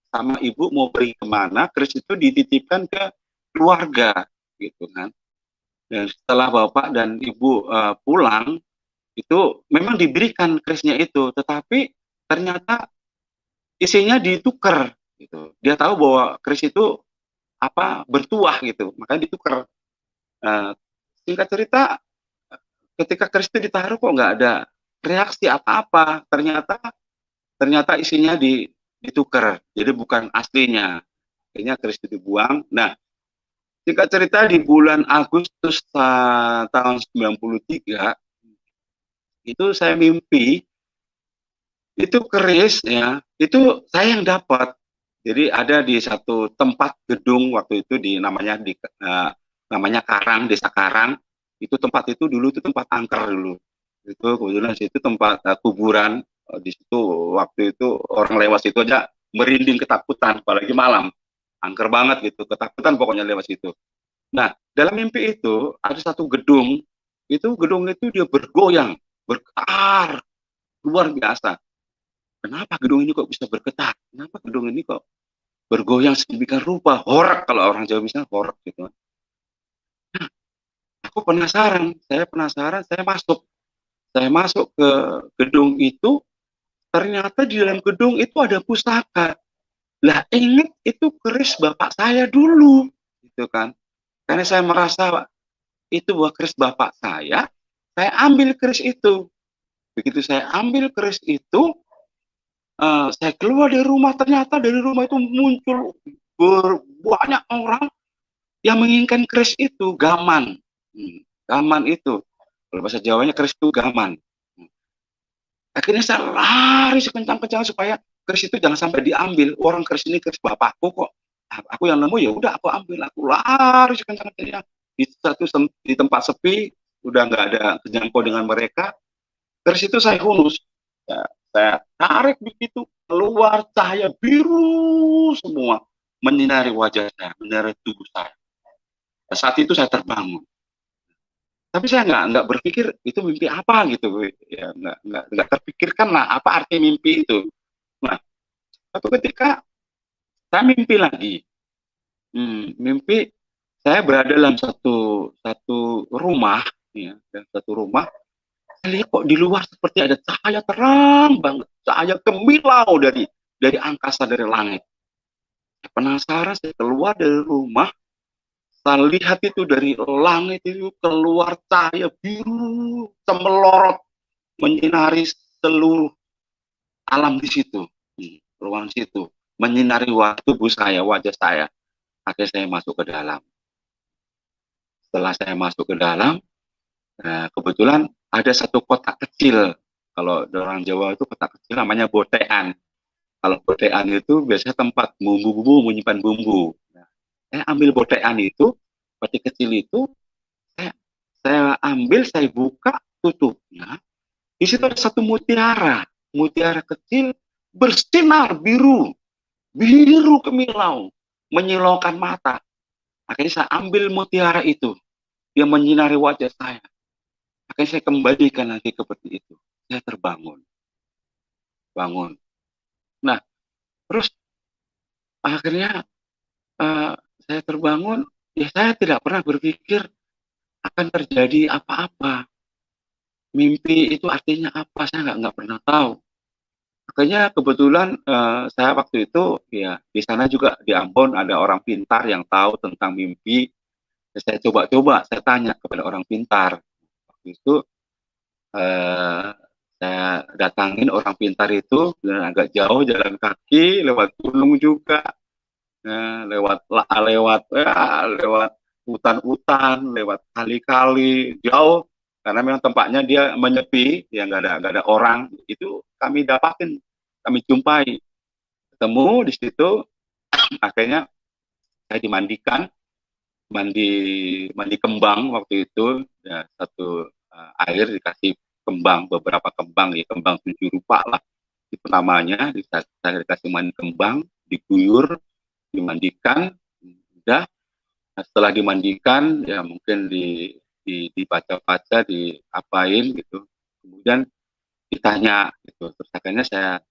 sama ibu mau pergi kemana, keris itu dititipkan ke keluarga, gitu kan. Dan setelah bapak dan ibu pulang, itu memang diberikan kerisnya itu, tetapi ternyata isinya ditukar, gitu. Dia tahu bahwa keris itu bertuah gitu, makanya ditukar. Singkat cerita, ketika keris itu ditaruh kok nggak ada reaksi apa-apa, ternyata isinya ditukar, jadi bukan aslinya. Akhirnya keris itu dibuang. Nah, singkat cerita di bulan Agustus tahun 93 itu saya mimpi itu keris ya, itu saya yang dapat. Jadi ada di satu tempat gedung waktu itu namanya Karang, Desa Karang. Itu tempat itu dulu itu tempat angker dulu. Itu kebetulan situ tempat kuburan. Di situ waktu itu orang lewat situ aja merinding ketakutan, apalagi malam. Angker banget gitu, ketakutan pokoknya lewat situ. Nah, dalam mimpi itu ada satu gedung itu dia bergoyang, bergetar, luar biasa. Kenapa gedung ini kok bisa bergetar? Kenapa gedung ini kok bergoyang sedemikian rupa? Horak kalau orang Jawa misalnya horak gitu. Nah, aku penasaran, saya masuk ke gedung itu, ternyata di dalam gedung itu ada pusaka. Lah ingat itu keris bapak saya dulu, gitu kan. Karena saya merasa itu buah keris bapak saya ambil keris itu. Begitu saya ambil keris itu, saya keluar dari rumah, ternyata dari rumah itu muncul banyak orang yang menginginkan keris itu, gaman. Gaman itu. Kalau bahasa Jawanya keris itu gaman. Akhirnya saya lari sekencang-kencang supaya keris itu jangan sampai diambil. Orang keris ini keris bapakku kok. Aku yang nemu ya udah aku ambil. Aku lari sekencang-kencangnya di tempat sepi, udah nggak ada kejangkau dengan mereka. Keris itu saya hunus. Ya, saya tarik begitu, keluar cahaya biru semua menyinari wajah saya, menyinari tubuh saya. Nah, saat itu saya terbangun. Tapi saya nggak berpikir itu mimpi apa gitu, ya nggak terpikirkan lah apa arti mimpi itu. Nah, suatu ketika saya mimpi lagi, mimpi saya berada dalam satu rumah, ya, dan satu rumah. Saya lihat kok di luar seperti ada cahaya terang banget, cahaya gemilau dari angkasa, dari langit. Saya penasaran, saya keluar dari rumah, saya lihat itu dari langit itu keluar cahaya biru cemerlorot menyinari seluruh alam di situ, ruang situ, menyinari tubuh saya, wajah saya. Akhirnya saya masuk ke dalam. Setelah saya masuk ke dalam, kebetulan ada satu kotak kecil. Kalau orang Jawa itu kotak kecil namanya botean. Kalau botean itu biasanya tempat bumbu-bumbu, menyimpan bumbu. Nah, saya ambil botean itu, peti kecil itu, saya, saya ambil, saya buka tutupnya. Di situ ada satu mutiara, mutiara kecil bersinar biru, biru kemilau, menyilaukan mata. Akhirnya saya ambil mutiara itu, dia menyinari wajah saya. Akhirnya saya kembalikan lagi ke peti itu. Saya terbangun, bangun. Nah, terus akhirnya saya terbangun, ya saya tidak pernah berpikir akan terjadi apa-apa. Mimpi itu artinya apa, saya nggak pernah tahu. Makanya kebetulan saya waktu itu ya di sana juga di Ambon ada orang pintar yang tahu tentang mimpi. Saya coba-coba, saya tanya kepada orang pintar. Waktu itu saya datangin orang pintar itu dan agak jauh jalan kaki lewat gunung juga, lewat hutan-hutan, lewat kali-kali jauh karena memang tempatnya dia menyepi, ya nggak ada orang. Itu kami dapatin, kami jumpai, ketemu di situ. Akhirnya saya dimandikan, mandi kembang waktu itu, ya, satu air dikasih kembang, beberapa kembang, ya kembang 7 rupa lah itu namanya. Saya dikasih mandi kembang, diguyur, dimandikan, udah. Nah, setelah dimandikan ya mungkin dibaca-baca, diapain gitu, kemudian ditanya gitu. Terus akhirnya saya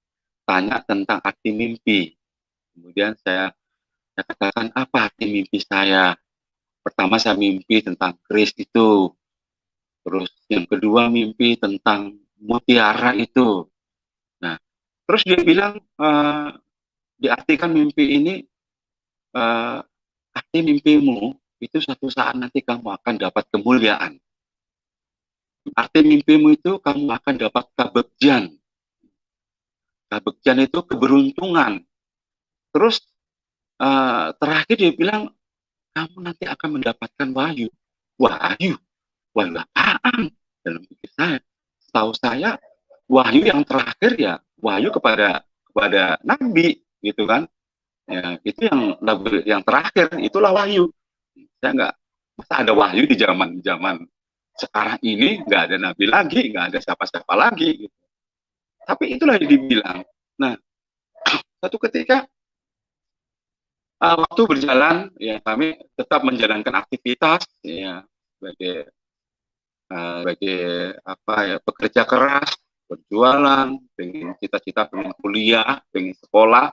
tanya tentang arti mimpi. Kemudian saya katakan apa arti mimpi saya. Pertama saya mimpi tentang keris itu, terus yang kedua mimpi tentang mutiara itu. Nah, terus dia bilang diartikan mimpi ini, arti mimpimu itu suatu saat nanti kamu akan dapat kemuliaan. Arti mimpimu itu kamu akan dapat kabegjan. Kabegjan itu keberuntungan. Terus terakhir dia bilang kamu nanti akan mendapatkan wahyu. Wahyu? Wahyu apaan? Dalam pikir saya. Setahu saya wahyu yang terakhir ya wahyu kepada nabi gitu kan. Ya, itu yang terakhir, itulah wahyu. Saya nggak, masa ada wahyu di zaman sekarang ini, nggak ada nabi lagi, nggak ada siapa-siapa lagi gitu. Tapi itulah yang dibilang. Nah, satu ketika waktu berjalan, ya kami tetap menjalankan aktivitas ya sebagai apa ya, pekerja keras, berjualan, pengen cita-cita, pengen kuliah, pengen sekolah.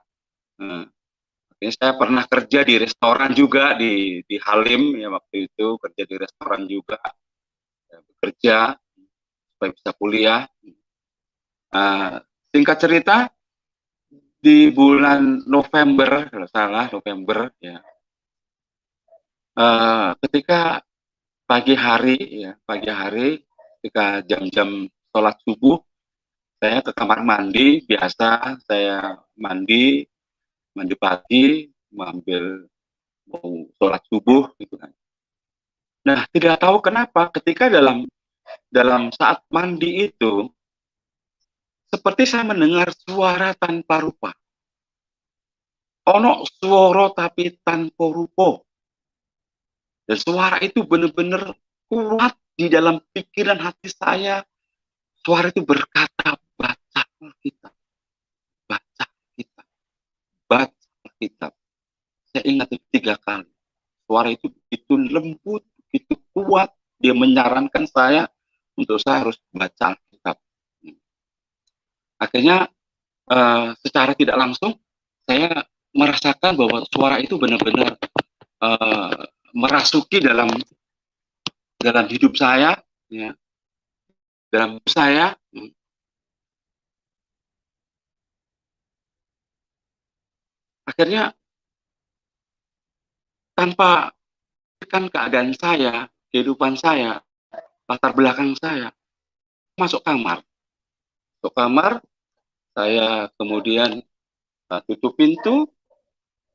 Akhirnya saya pernah kerja di restoran juga di Halim ya, waktu itu kerja di restoran juga, ya, bekerja supaya bisa kuliah. Singkat cerita, di bulan November kalau salah November ya, ketika pagi hari ketika jam-jam sholat subuh, saya ke kamar mandi biasa, saya mandi pagi, mau sholat subuh gitu kan. Nah, tidak tahu kenapa ketika dalam saat mandi itu seperti saya mendengar suara tanpa rupa. Ono suara tapi tanpa rupa. Dan suara itu benar-benar kuat di dalam pikiran hati saya. Suara itu berkata, baca Alkitab, baca Alkitab, baca Alkitab. Saya ingat itu 3 kali. Suara itu begitu lembut, begitu kuat. Dia menyarankan saya untuk saya harus baca Alkitab. Akhirnya secara tidak langsung saya merasakan bahwa suara itu benar-benar merasuki dalam hidup saya, ya, dalam hidup saya. Akhirnya tanpa keadaan saya, kehidupan saya, latar belakang saya, masuk kamar, saya kemudian tutup pintu,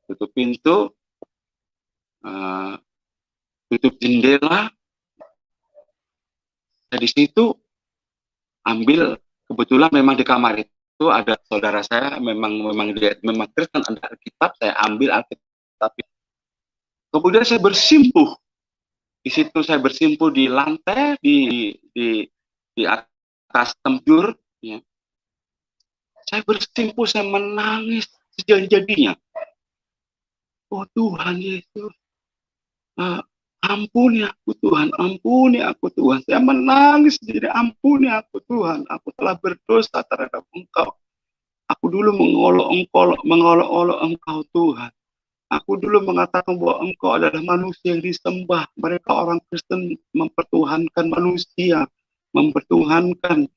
tutup jendela. Saya di situ ambil kebetulan memang di kamar itu ada saudara saya memang dia memang Kristen, ada Alkitab, saya ambil Alkitab. Kemudian saya bersimpuh di situ, saya bersimpuh di lantai di atas tempur, ya. Saya bersimpuh, saya menangis sejadi-jadinya. Oh Tuhan Yesus, ampuni aku Tuhan, ampuni aku Tuhan. Saya menangis sendiri, ampuni aku Tuhan. Aku telah berdosa terhadap Engkau. Aku dulu mengolok-olok Engkau Tuhan. Aku dulu mengatakan bahwa Engkau adalah manusia yang disembah. Mereka orang Kristen mempertuhankan manusia, mempertuhankan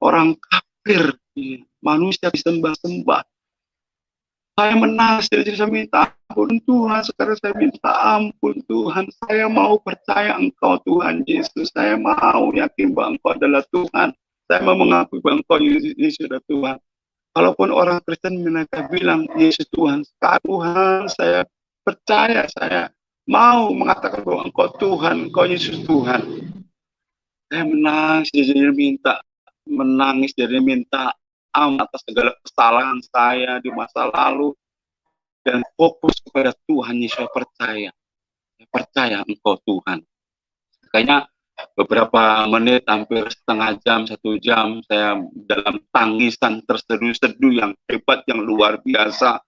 orang kafir, manusia disembah-sembah. Saya menangis, saya minta ampun Tuhan, sekarang saya minta ampun Tuhan, saya mau percaya Engkau Tuhan Yesus, saya mau yakin bahwa Engkau adalah Tuhan, saya mau mengakui bahwa Engkau Yesus adalah Tuhan. Kalaupun orang Kristen mereka bilang Yesus Tuhan, Tuhan saya percaya, saya mau mengatakan bahwa Engkau Tuhan, Engkau Yesus Tuhan. Saya menangis, jadi minta atas segala kesalahan saya di masa lalu dan fokus kepada Tuhan Yesus. Saya percaya Engkau Tuhan. Kayaknya beberapa menit, hampir setengah jam, 1 jam, saya dalam tangisan terseduh-seduh yang hebat, yang luar biasa.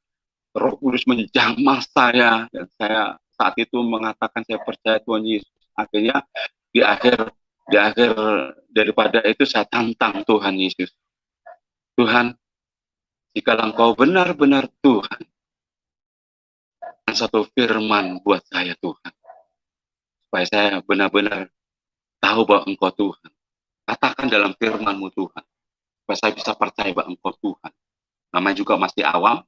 Roh Kudus menjamah saya dan saya saat itu mengatakan saya percaya Tuhan Yesus. Akhirnya di akhir daripada itu saya tantang Tuhan Yesus. Tuhan, jika Engkau benar-benar Tuhan, satu firman buat saya Tuhan, supaya saya benar-benar tahu bahwa Engkau Tuhan. Katakan dalam firman-Mu Tuhan, supaya saya bisa percaya bahwa Engkau Tuhan. Namanya juga masih awam,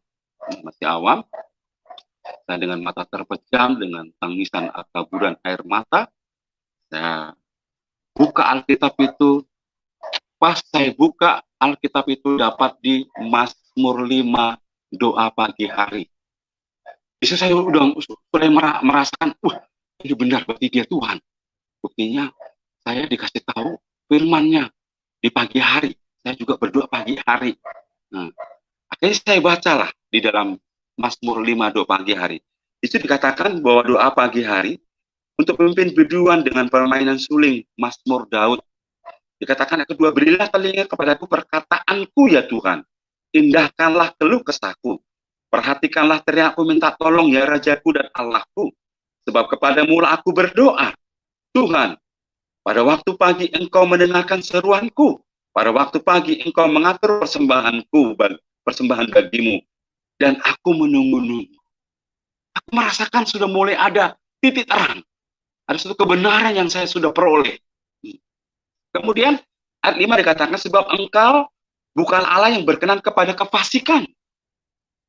saya dengan mata terpejam, dengan tangisan taburan air mata, saya buka Alkitab itu. Pas saya buka Alkitab itu dapat di Mazmur 5, doa pagi hari. Bisa saya udah mulai merasakan, ini benar berarti dia Tuhan. Buktinya saya dikasih tahu firman-Nya di pagi hari. Saya juga berdoa pagi hari. Nah, akhirnya saya bacalah di dalam Mazmur 5, doa pagi hari. Itu dikatakan bahwa doa pagi hari untuk memimpin biduan dengan permainan suling, Mazmur Daud. Dikatakan yang kedua, berilah telinga kepadaku perkataanku ya Tuhan. Indahkanlah keluh kesahku. Perhatikanlah teriakku minta tolong ya Rajaku dan Allahku. Sebab kepadamu lah aku berdoa. Tuhan, pada waktu pagi Engkau mendengarkan seruanku. Pada waktu pagi Engkau mengatur persembahan bagimu. Dan aku menunggu-nunggu. Aku merasakan sudah mulai ada titik terang. Ada satu kebenaran yang saya sudah peroleh. Kemudian ayat 5 dikatakan, sebab Engkau bukan Allah yang berkenan kepada kefasikan.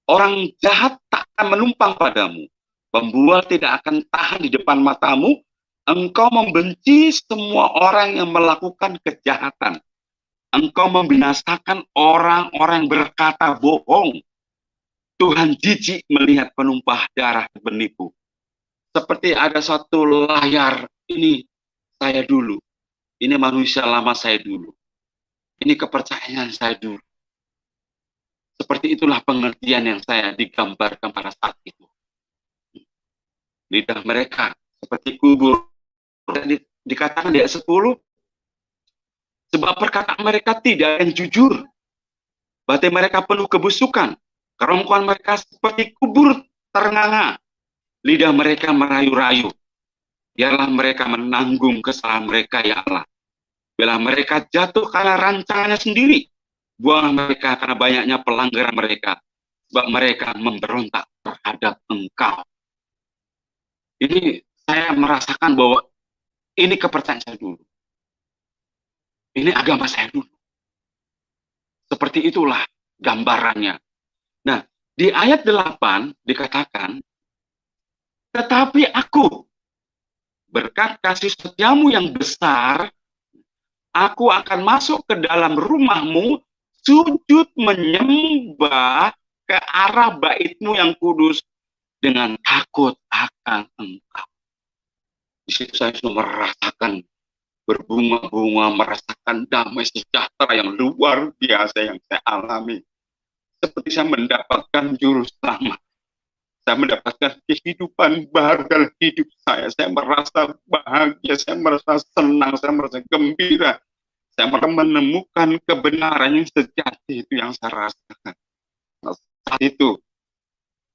Orang jahat tak akan menumpang padamu. Pembual tidak akan tahan di depan matamu. Engkau membenci semua orang yang melakukan kejahatan. Engkau membinasakan orang-orang berkata bohong. Tuhan jijik melihat penumpah darah penipu. Seperti ada satu layar, ini saya dulu. Ini manusia lama saya dulu. Ini kepercayaan saya dulu. Seperti itulah pengertian yang saya digambarkan pada saat itu. Lidah mereka seperti kubur. Dan dikatakan di ayat 10, sebab perkataan mereka tidak yang jujur. Batin mereka penuh kebusukan. Kerongkongan mereka seperti kubur ternganga. Lidah mereka merayu-rayu. Biarlah mereka menanggung kesalahan mereka ya Allah. Bila mereka jatuh karena rancangannya sendiri, buanglah mereka karena banyaknya pelanggaran mereka, sebab mereka memberontak terhadap Engkau. Ini saya merasakan bahwa ini kepercayaan saya dulu. Ini agama saya dulu. Seperti itulah gambarannya. Nah, di ayat 8 dikatakan, tetapi aku, berkat kasih setiamu yang besar, aku akan masuk ke dalam rumahmu, sujud menyembah ke arah bait-Mu yang kudus dengan takut akan Engkau. Di situ saya sudah merasakan berbunga-bunga, merasakan damai sejahtera yang luar biasa yang saya alami. Seperti saya mendapatkan juru selamat. Saya mendapatkan kehidupan baru dalam hidup saya. Saya merasa bahagia, saya merasa senang, saya merasa gembira. Saya menemukan kebenaran yang sejati itu yang saya rasakan. Nah, saat itu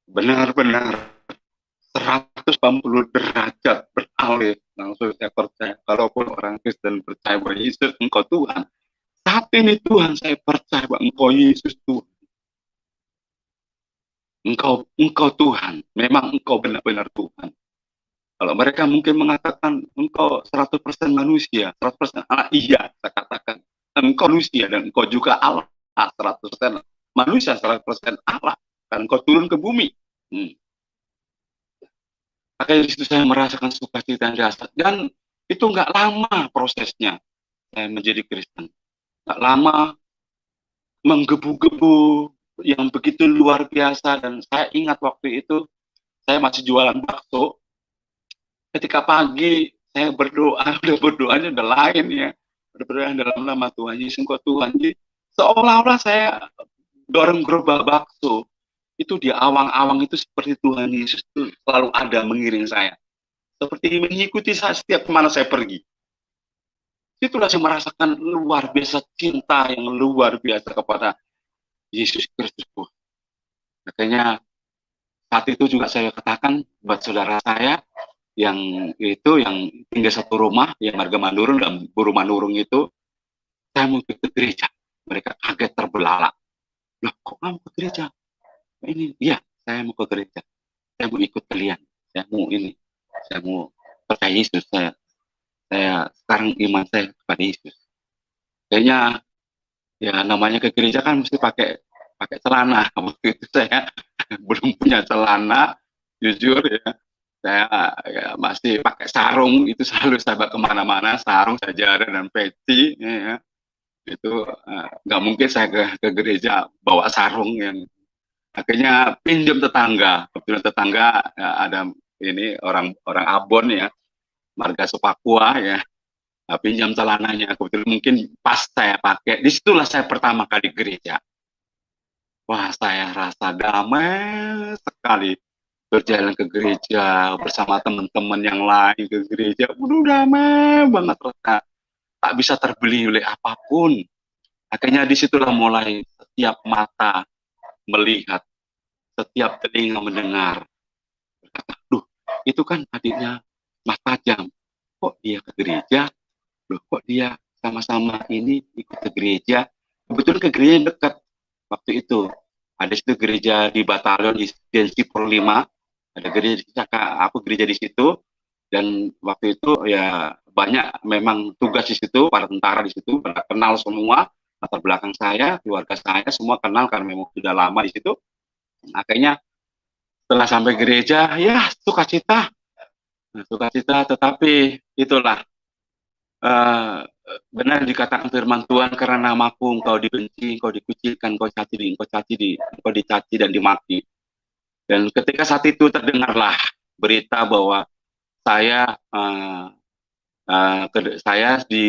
benar-benar 180 derajat beralih. Langsung saya percaya, kalaupun orang Kristen percaya bahwa Yesus engkau Tuhan, saat ini Tuhan saya percaya bahwa engkau Yesus Tuhan. Engkau Tuhan, memang engkau benar-benar Tuhan. Kalau mereka mungkin mengatakan engkau 100% manusia, 100% Allah, iya, saya katakan engkau manusia dan engkau juga Allah, 100% manusia, 100% Allah, dan engkau turun ke bumi. Makanya di situ saya merasakan sukacita yang dahsyat, dan itu nggak lama prosesnya saya menjadi Kristen. Nggak lama, menggebu-gebu yang begitu luar biasa. Dan saya ingat waktu itu saya masih jualan bakso. Ketika pagi saya berdoa, udah berdoanya udah lain ya, udah berdoa dalam nama Tuhan Yesus, engkau Tuhan. Jadi seolah-olah saya dorong gerobak bakso itu di awang-awang itu seperti Tuhan Yesus itu selalu ada mengiring saya, seperti mengikuti saya setiap kemana saya pergi. Itulah saya merasakan luar biasa cinta yang luar biasa kepada Yesus Kristus. Makanya saat itu juga saya katakan buat saudara saya yang tinggal satu rumah, yang warga Manurung dan Buru Manurung itu, saya mau ke gereja. Mereka kaget terbelalak. Loh, kok kamu ke gereja? Ini, iya, saya mau ke gereja. Saya mau ikut kalian. Saya mau percaya Yesus. Saya sekarang iman saya kepada Yesus. Kayaknya ya namanya ke gereja kan mesti pakai celana. Waktu itu saya belum punya celana, jujur ya. Saya ya, masih pakai sarung, itu selalu saya bawa kemana-mana, sarung, sajadah, dan peci. Ya. Itu nggak mungkin saya ke gereja bawa sarung. Yang akhirnya pinjam tetangga. Kebetulan tetangga ya, ada ini orang Abon ya, marga Sepakua ya. Nah, pinjam celananya, kebetulan mungkin pas saya pakai, disitulah saya pertama kali gereja. Wah, saya rasa damai sekali berjalan ke gereja bersama teman-teman yang lain ke gereja. Udah damai banget, tak bisa terbeli oleh apapun. Akhirnya disitulah mulai setiap mata melihat, setiap telinga mendengar. Duh, itu kan adiknya Mas Tajam. Kok dia ke gereja? Loh, kok dia sama-sama ini ikut ke gereja? Kebetulan ke gereja yang dekat waktu itu. Ada situ gereja di Batalion di Sipur 5. Ada gereja di aku gereja di situ. Dan waktu itu ya banyak memang tugas di situ, para tentara di situ, pada kenal semua, latar belakang saya, keluarga saya, semua kenal karena memang sudah lama di situ. Akhirnya setelah sampai gereja, ya sukacita. Sukacita, tetapi itulah benar dikatakan firman Tuhan, karena namaku engkau dibenci, engkau dikucilkan, engkau dicaci dan dimaki. Dan ketika saat itu terdengarlah berita bahwa saya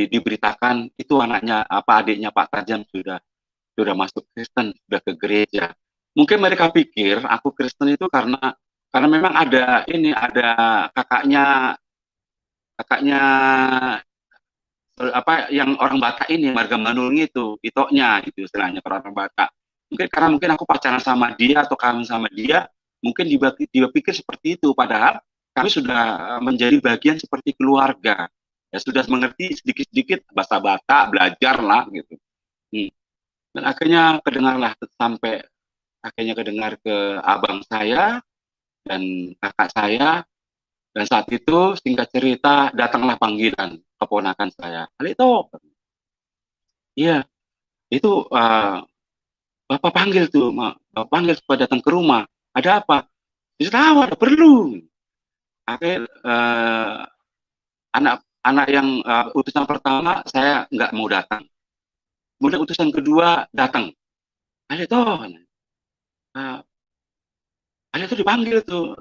diberitakan itu adiknya Pak Tajam sudah masuk Kristen, sudah ke gereja. Mungkin mereka pikir aku Kristen itu karena memang ada kakaknya yang orang Batak ini, warga Manurung itu, itoknya gitu istilahnya, orang Batak. Mungkin aku pacaran sama dia atau kawin sama dia, mungkin dia pikir seperti itu, padahal kami sudah menjadi bagian seperti keluarga. Ya sudah mengerti sedikit-sedikit bahasa Batak, belajar lah gitu. Dan akhirnya kedengar ke abang saya dan kakak saya. Dan saat itu singkat cerita datanglah panggilan keponakan saya. Alito, iya, itu Bapak panggil tuh, Bapak panggil supaya datang ke rumah. Ada apa? Dia tahu, ada perlu. Akhirnya anak yang utusan pertama saya nggak mau datang. Kemudian utusan kedua datang. Alito, Alito dipanggil tuh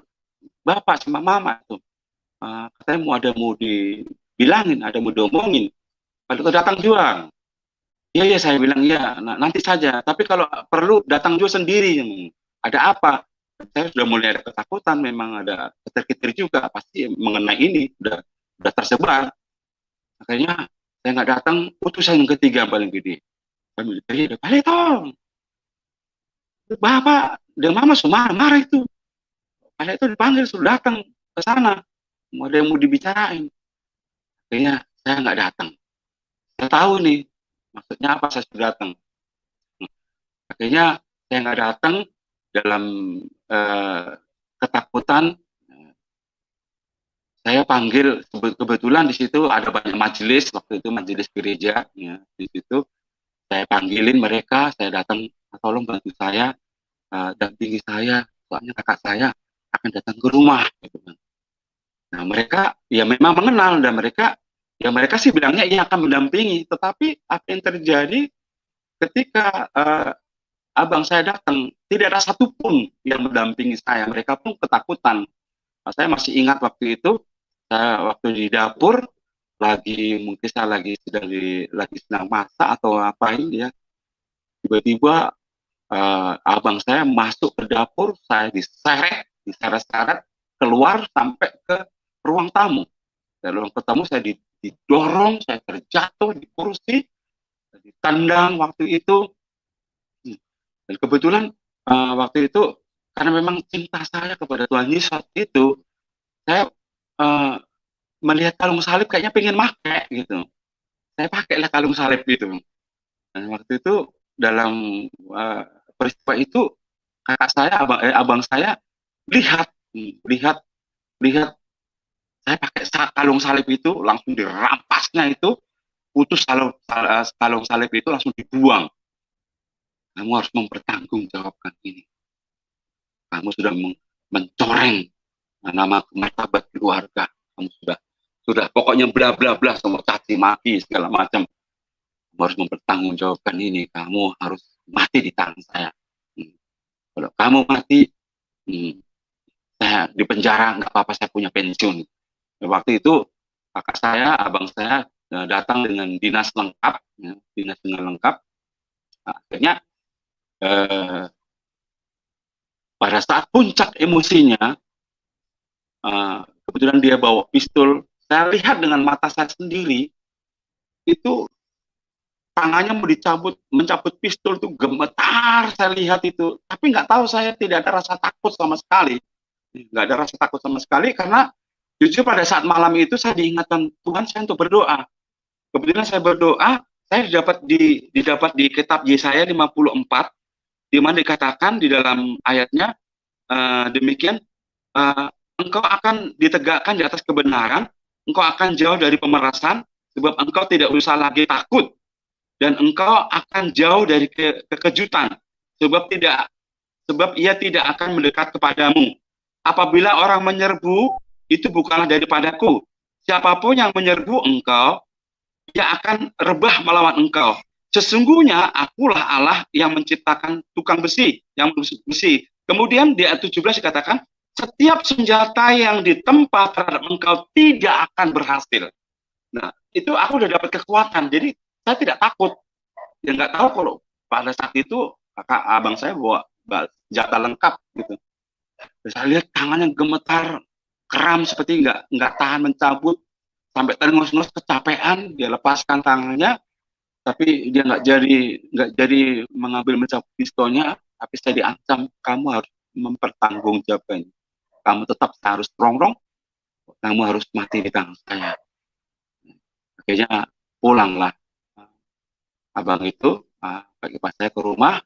Bapak sama Mama tuh. Katanya mau bilangin, ada mau diomongin. Pak Duto datang juga. Iya, iya, saya bilang iya, nanti saja. Tapi kalau perlu datang juga sendiri. Ada apa? Saya sudah mulai ada ketakutan, memang ada ketar-ketir juga, pasti mengenai ini, udah tersebar. Akhirnya saya nggak datang, putusan yang ketiga paling gede. Kami teriak, Pak Leto, Bapak, dan Mama semua marah itu. Pak Leto dipanggil, sudah datang ke sana. Mau ada yang mau dibicarain. Akhirnya saya nggak datang. Saya tahu nih, maksudnya apa saya sudah datang. Akhirnya saya nggak datang dalam ketakutan. Saya panggil, kebetulan di situ ada banyak majelis, waktu itu majelis gereja, ya, di situ saya panggilin mereka, saya datang, tolong bantu saya, dampingi saya, soalnya kakak saya akan datang ke rumah. Gitu. Nah mereka ya memang mengenal, dan mereka sih bilangnya ia akan mendampingi, tetapi apa yang terjadi ketika abang saya datang, tidak ada satupun yang mendampingi saya, mereka pun ketakutan. Nah, saya masih ingat waktu itu, waktu di dapur, mungkin saya lagi sedang masak atau apa ini ya, tiba-tiba abang saya masuk ke dapur, saya diseret keluar sampai ke ruang tamu. Dari ruang tamu saya didorong, saya terjatuh di kursi, ditendang waktu itu. Dan kebetulan waktu itu karena memang cinta saya kepada Tuhan Yesus itu, saya melihat kalung salib kayaknya pengen pakai gitu. Saya pakailah kalung salib itu. Dan waktu itu dalam peristiwa itu kakak saya, abang saya lihat lihat saya pakai kalung salib itu, langsung dirampasnya itu, putus kalung salib itu langsung dibuang. Kamu harus mempertanggungjawabkan ini. Kamu sudah mencoreng nama martabat keluarga. Kamu sudah pokoknya bla bla bla, semua caci maki segala macam. Kamu harus mempertanggungjawabkan ini. Kamu harus mati di tangan saya. Kalau kamu mati, saya di penjara nggak apa-apa, saya punya pensiun. Waktu itu kakak saya, abang saya datang dengan dinas lengkap, ya, dinas dengan lengkap. Akhirnya pada saat puncak emosinya, kebetulan dia bawa pistol. Saya lihat dengan mata saya sendiri, itu tangannya mau mencabut pistol itu gemetar, saya lihat itu. Tapi nggak tahu, saya tidak ada rasa takut sama sekali. Nggak ada rasa takut sama sekali, karena justru pada saat malam itu saya diingatkan Tuhan saya untuk berdoa. Kebetulan saya berdoa, saya didapat di kitab Yesaya 54, di mana dikatakan di dalam ayatnya demikian, engkau akan ditegakkan di atas kebenaran, engkau akan jauh dari pemerasan, sebab engkau tidak usah lagi takut, dan engkau akan jauh dari kekejutan, sebab ia tidak akan mendekat kepadamu. Apabila orang menyerbu, itu bukanlah daripadaku. Siapapun yang menyerbu engkau, ia akan rebah melawan engkau. Sesungguhnya akulah Allah yang menciptakan tukang besi, yang besi. Kemudian di ayat 17 dikatakan, setiap senjata yang ditempa terhadap engkau tidak akan berhasil. Nah, itu aku udah dapat kekuatan. Jadi saya tidak takut. Ya nggak tahu kalau pada saat itu kakak abang saya bawa senjata lengkap gitu. Terus saya lihat tangannya gemetar, kram seperti nggak tahan mencabut, sampai terengos-engos kecapean, dia lepaskan tangannya, tapi dia nggak jadi mencabut pistolnya, tapi saya diancam, kamu harus mempertanggungjawabkan, kamu tetap harus rongrong, kamu harus mati di tangan saya. Akhirnya pulanglah abang itu, bagi pas saya ke rumah,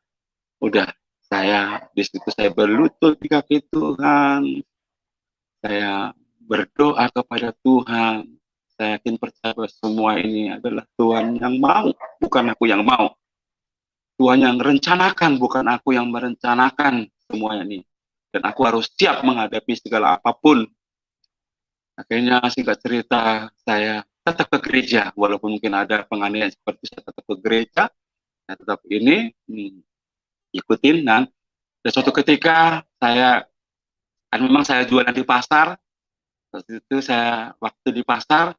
udah di situ saya berlutut di kaki Tuhan, saya berdoa kepada Tuhan. Saya yakin percaya bahwa semua ini adalah Tuhan yang mau, bukan aku yang mau. Tuhan yang rencanakan, bukan aku yang merencanakan semua ini. Dan aku harus siap menghadapi segala apapun. Akhirnya singkat cerita, saya tetap ke gereja. Walaupun mungkin ada penganiayaan seperti itu, saya tetap ke gereja. Saya tetap ikutin. Dan suatu ketika memang saya jualan di pasar. Waktu itu waktu di pasar,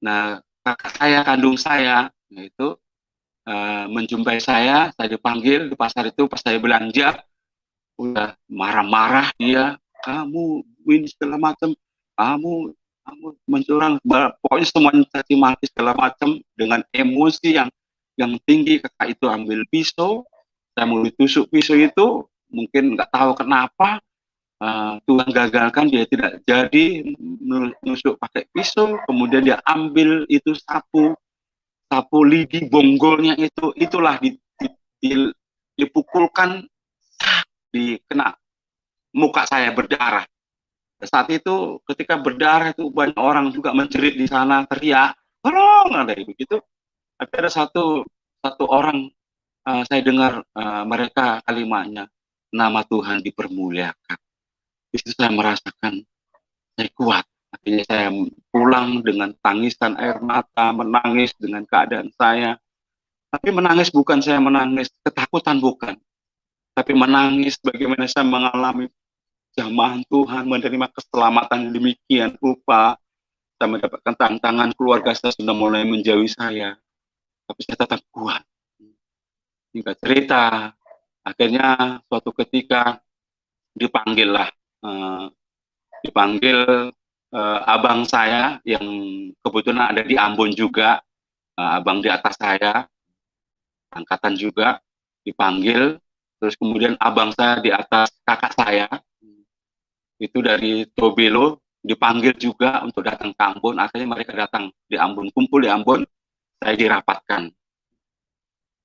Nah, kakak saya kandung saya itu menjumpai saya dipanggil di pasar itu pas saya belanja, udah marah-marah dia, kamu ini segala macam, kamu kamu mencurang, pokoknya semuanya caci maki segala macam dengan emosi yang tinggi. Kakak itu ambil pisau, saya mau ditusuk pisau itu, mungkin nggak tahu kenapa Tuhan gagalkan, dia tidak jadi menusuk pakai pisau. Kemudian dia ambil itu sapu lidi bonggolnya itu, itulah dipukulkan, di kena muka saya berdarah. Saat itu ketika berdarah itu banyak orang juga menjerit di sana, teriak, tolong, ada begitu. Tapi ada satu orang, saya dengar mereka kalimatnya, nama Tuhan dipermuliakan. Di situ saya merasakan saya kuat. Akhirnya saya pulang dengan tangisan air mata, menangis dengan keadaan saya. Tapi menangis bukan saya menangis ketakutan, bukan. Tapi menangis bagaimana saya mengalami jamahan Tuhan, menerima keselamatan demikian rupa. Saya mendapatkan tantangan, keluarga saya sudah mulai menjauhi saya. Tapi saya tetap kuat. Singkat cerita, akhirnya suatu ketika dipanggil abang saya yang kebetulan ada di Ambon juga, abang di atas saya, angkatan juga, dipanggil. Terus kemudian abang saya di atas kakak saya, itu dari Tobelo, dipanggil juga untuk datang ke Ambon. Akhirnya mereka datang di Ambon, kumpul di Ambon, saya dirapatkan.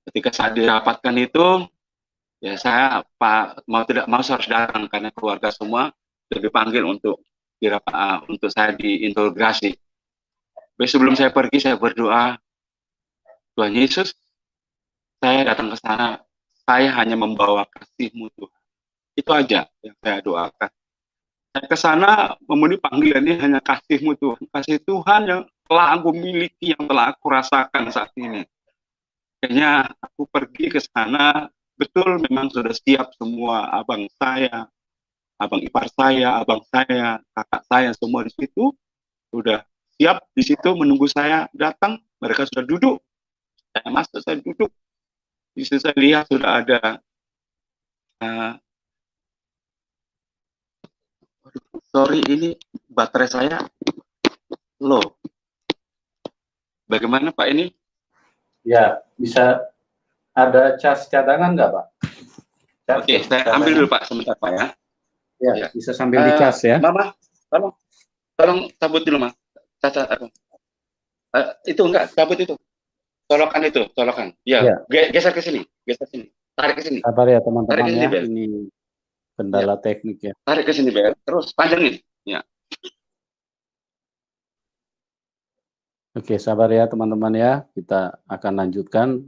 Ketika saya dirapatkan itu, ya saya mau tidak mau harus datang karena keluarga semua sudah dipanggil untuk saya diintegrasi. Tapi sebelum saya pergi, saya berdoa, Tuhan Yesus, saya datang ke sana, saya hanya membawa kasih-Mu Tuhan. Itu aja yang saya doakan. Saya ke sana memenuhi panggilan ini hanya kasih-Mu Tuhan. Kasih Tuhan yang telah aku miliki, yang telah aku rasakan saat ini. Kayaknya aku pergi ke sana, betul memang sudah siap semua, abang saya, abang ipar saya, abang saya, kakak saya, semua di situ sudah siap di situ menunggu saya datang. Mereka sudah duduk, saya masuk, saya duduk. Di situ saya lihat sudah ada sorry, ini baterai saya low. Bagaimana Pak ini? Ya, bisa ada cas cadangan nggak Pak? Oke, saya ambil dulu Pak, sebentar Pak ya. Ya, bisa sambil dicas ya. Mama, tolong cabut dulu Mas. Cacat apa? Itu enggak, cabut itu. Colokan. Ya. Geser ke sini, tarik ke sini. Sabar ya teman-teman ya, Bel. ini kendala teknik ya. Tarik ke sini Bel, terus panjangin. Ya. Oke, sabar ya teman-teman ya, kita akan lanjutkan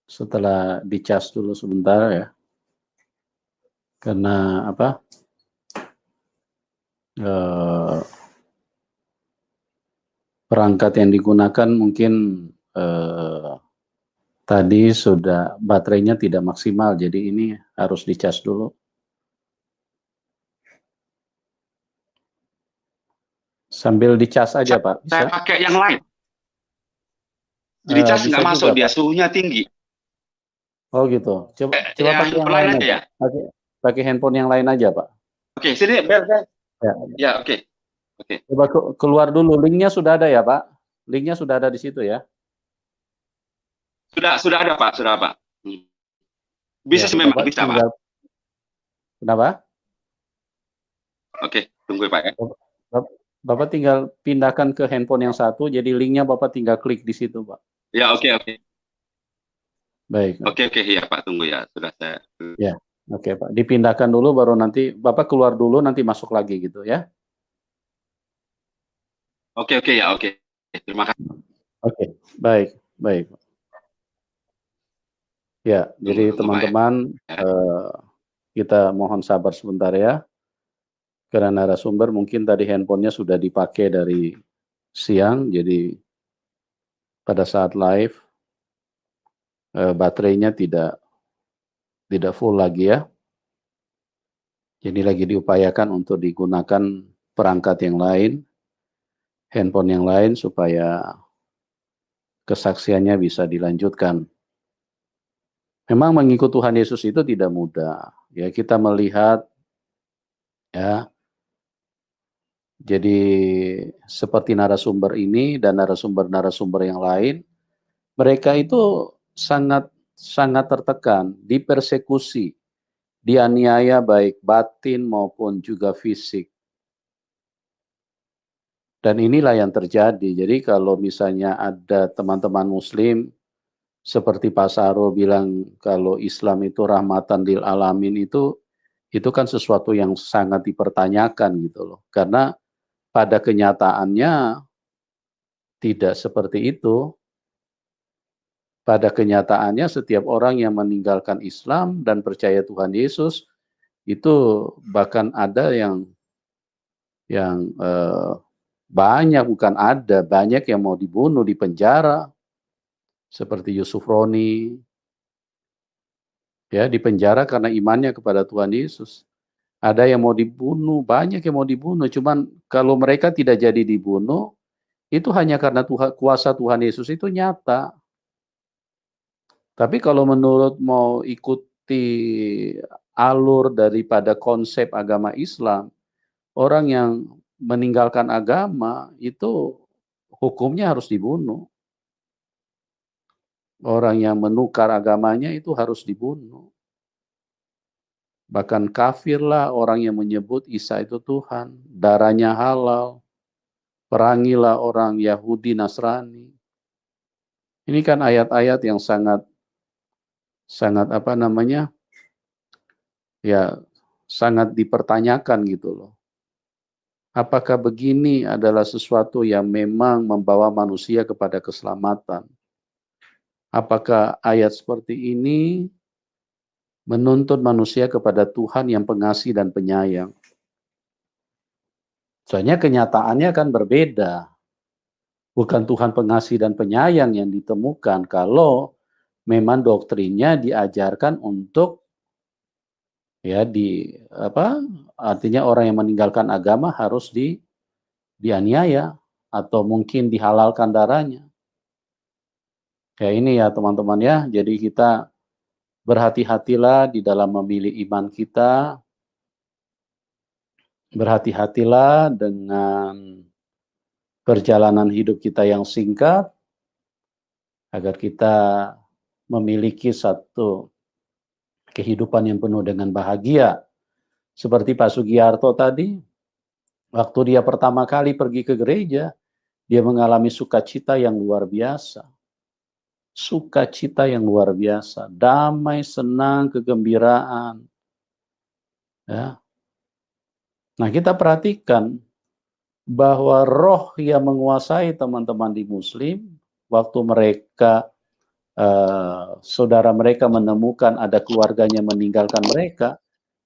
setelah dicas dulu sebentar ya. Karena apa? Perangkat yang digunakan mungkin tadi sudah baterainya tidak maksimal, jadi ini harus dicas dulu. Sambil dicas aja Pak, bisa? Saya pakai yang lain. Jadi cas nggak masuk, dia suhunya tinggi. Oh gitu. Coba pakai yang lain aja. Pakai handphone yang lain aja Pak. Oke, sini Bel. Ya, oke. Coba keluar dulu. Linknya sudah ada ya Pak? Linknya sudah ada di situ ya? Sudah ada Pak, sudah Pak. Bisa ya, memang bisa Pak. Kenapa? Oke, tunggu Pak ya. Bapak tinggal pindahkan ke handphone yang satu, jadi linknya Bapak tinggal klik di situ Pak. Ya, oke. Baik. Oke, ya Pak, tunggu ya. Sudah saya. Ya, oke Pak. Dipindahkan dulu, baru nanti Bapak keluar dulu, nanti masuk lagi gitu ya. Oke. Terima kasih. Oke, baik. Ya, jadi teman-teman, kita mohon sabar sebentar ya. Karena narasumber mungkin tadi handphonenya sudah dipakai dari siang, jadi pada saat live baterainya tidak full lagi ya. Jadi lagi diupayakan untuk digunakan perangkat yang lain. handphone yang lain supaya kesaksiannya bisa dilanjutkan. Memang mengikut Tuhan Yesus itu tidak mudah. Ya, kita melihat ya. Jadi seperti narasumber ini dan narasumber-narasumber yang lain, mereka itu sangat sangat tertekan, dipersekusi, dianiaya baik batin maupun juga fisik. Dan inilah yang terjadi. Jadi kalau misalnya ada teman-teman muslim seperti Pak Saro bilang kalau Islam itu rahmatan lil alamin itu kan sesuatu yang sangat dipertanyakan gitu loh. Karena pada kenyataannya tidak seperti itu. Pada kenyataannya setiap orang yang meninggalkan Islam dan percaya Tuhan Yesus itu bahkan ada yang banyak, bukan ada, banyak yang mau dibunuh, di penjara, seperti Yusuf Roni, ya, di penjara karena imannya kepada Tuhan Yesus. Ada yang mau dibunuh, banyak yang mau dibunuh, cuman kalau mereka tidak jadi dibunuh, itu hanya karena kuasa Tuhan Yesus itu nyata. Tapi kalau menurut mau ikuti alur daripada konsep agama Islam, orang yang meninggalkan agama itu hukumnya harus dibunuh. Orang yang menukar agamanya itu harus dibunuh. Bahkan kafirlah orang yang menyebut Isa itu Tuhan, darahnya halal, perangilah orang Yahudi Nasrani. Ini kan ayat-ayat yang sangat apa namanya? Ya, sangat dipertanyakan gitu loh. Apakah begini adalah sesuatu yang memang membawa manusia kepada keselamatan? Apakah ayat seperti ini menuntut manusia kepada Tuhan yang pengasih dan penyayang? Soalnya kenyataannya kan berbeda. Bukan Tuhan pengasih dan penyayang yang ditemukan kalau memang doktrinnya diajarkan untuk ya artinya orang yang meninggalkan agama harus dianiaya atau mungkin dihalalkan darahnya. Ya ini ya teman-teman ya, jadi kita berhati-hatilah di dalam memilih iman kita, berhati-hatilah dengan perjalanan hidup kita yang singkat, agar kita memiliki satu kehidupan yang penuh dengan bahagia. Seperti Pak Sugiarto tadi, waktu dia pertama kali pergi ke gereja, dia mengalami sukacita yang luar biasa. Sukacita yang luar biasa, damai, senang, kegembiraan. Ya. Nah, kita perhatikan bahwa roh yang menguasai teman-teman di Muslim, waktu mereka, saudara mereka menemukan ada keluarganya meninggalkan mereka,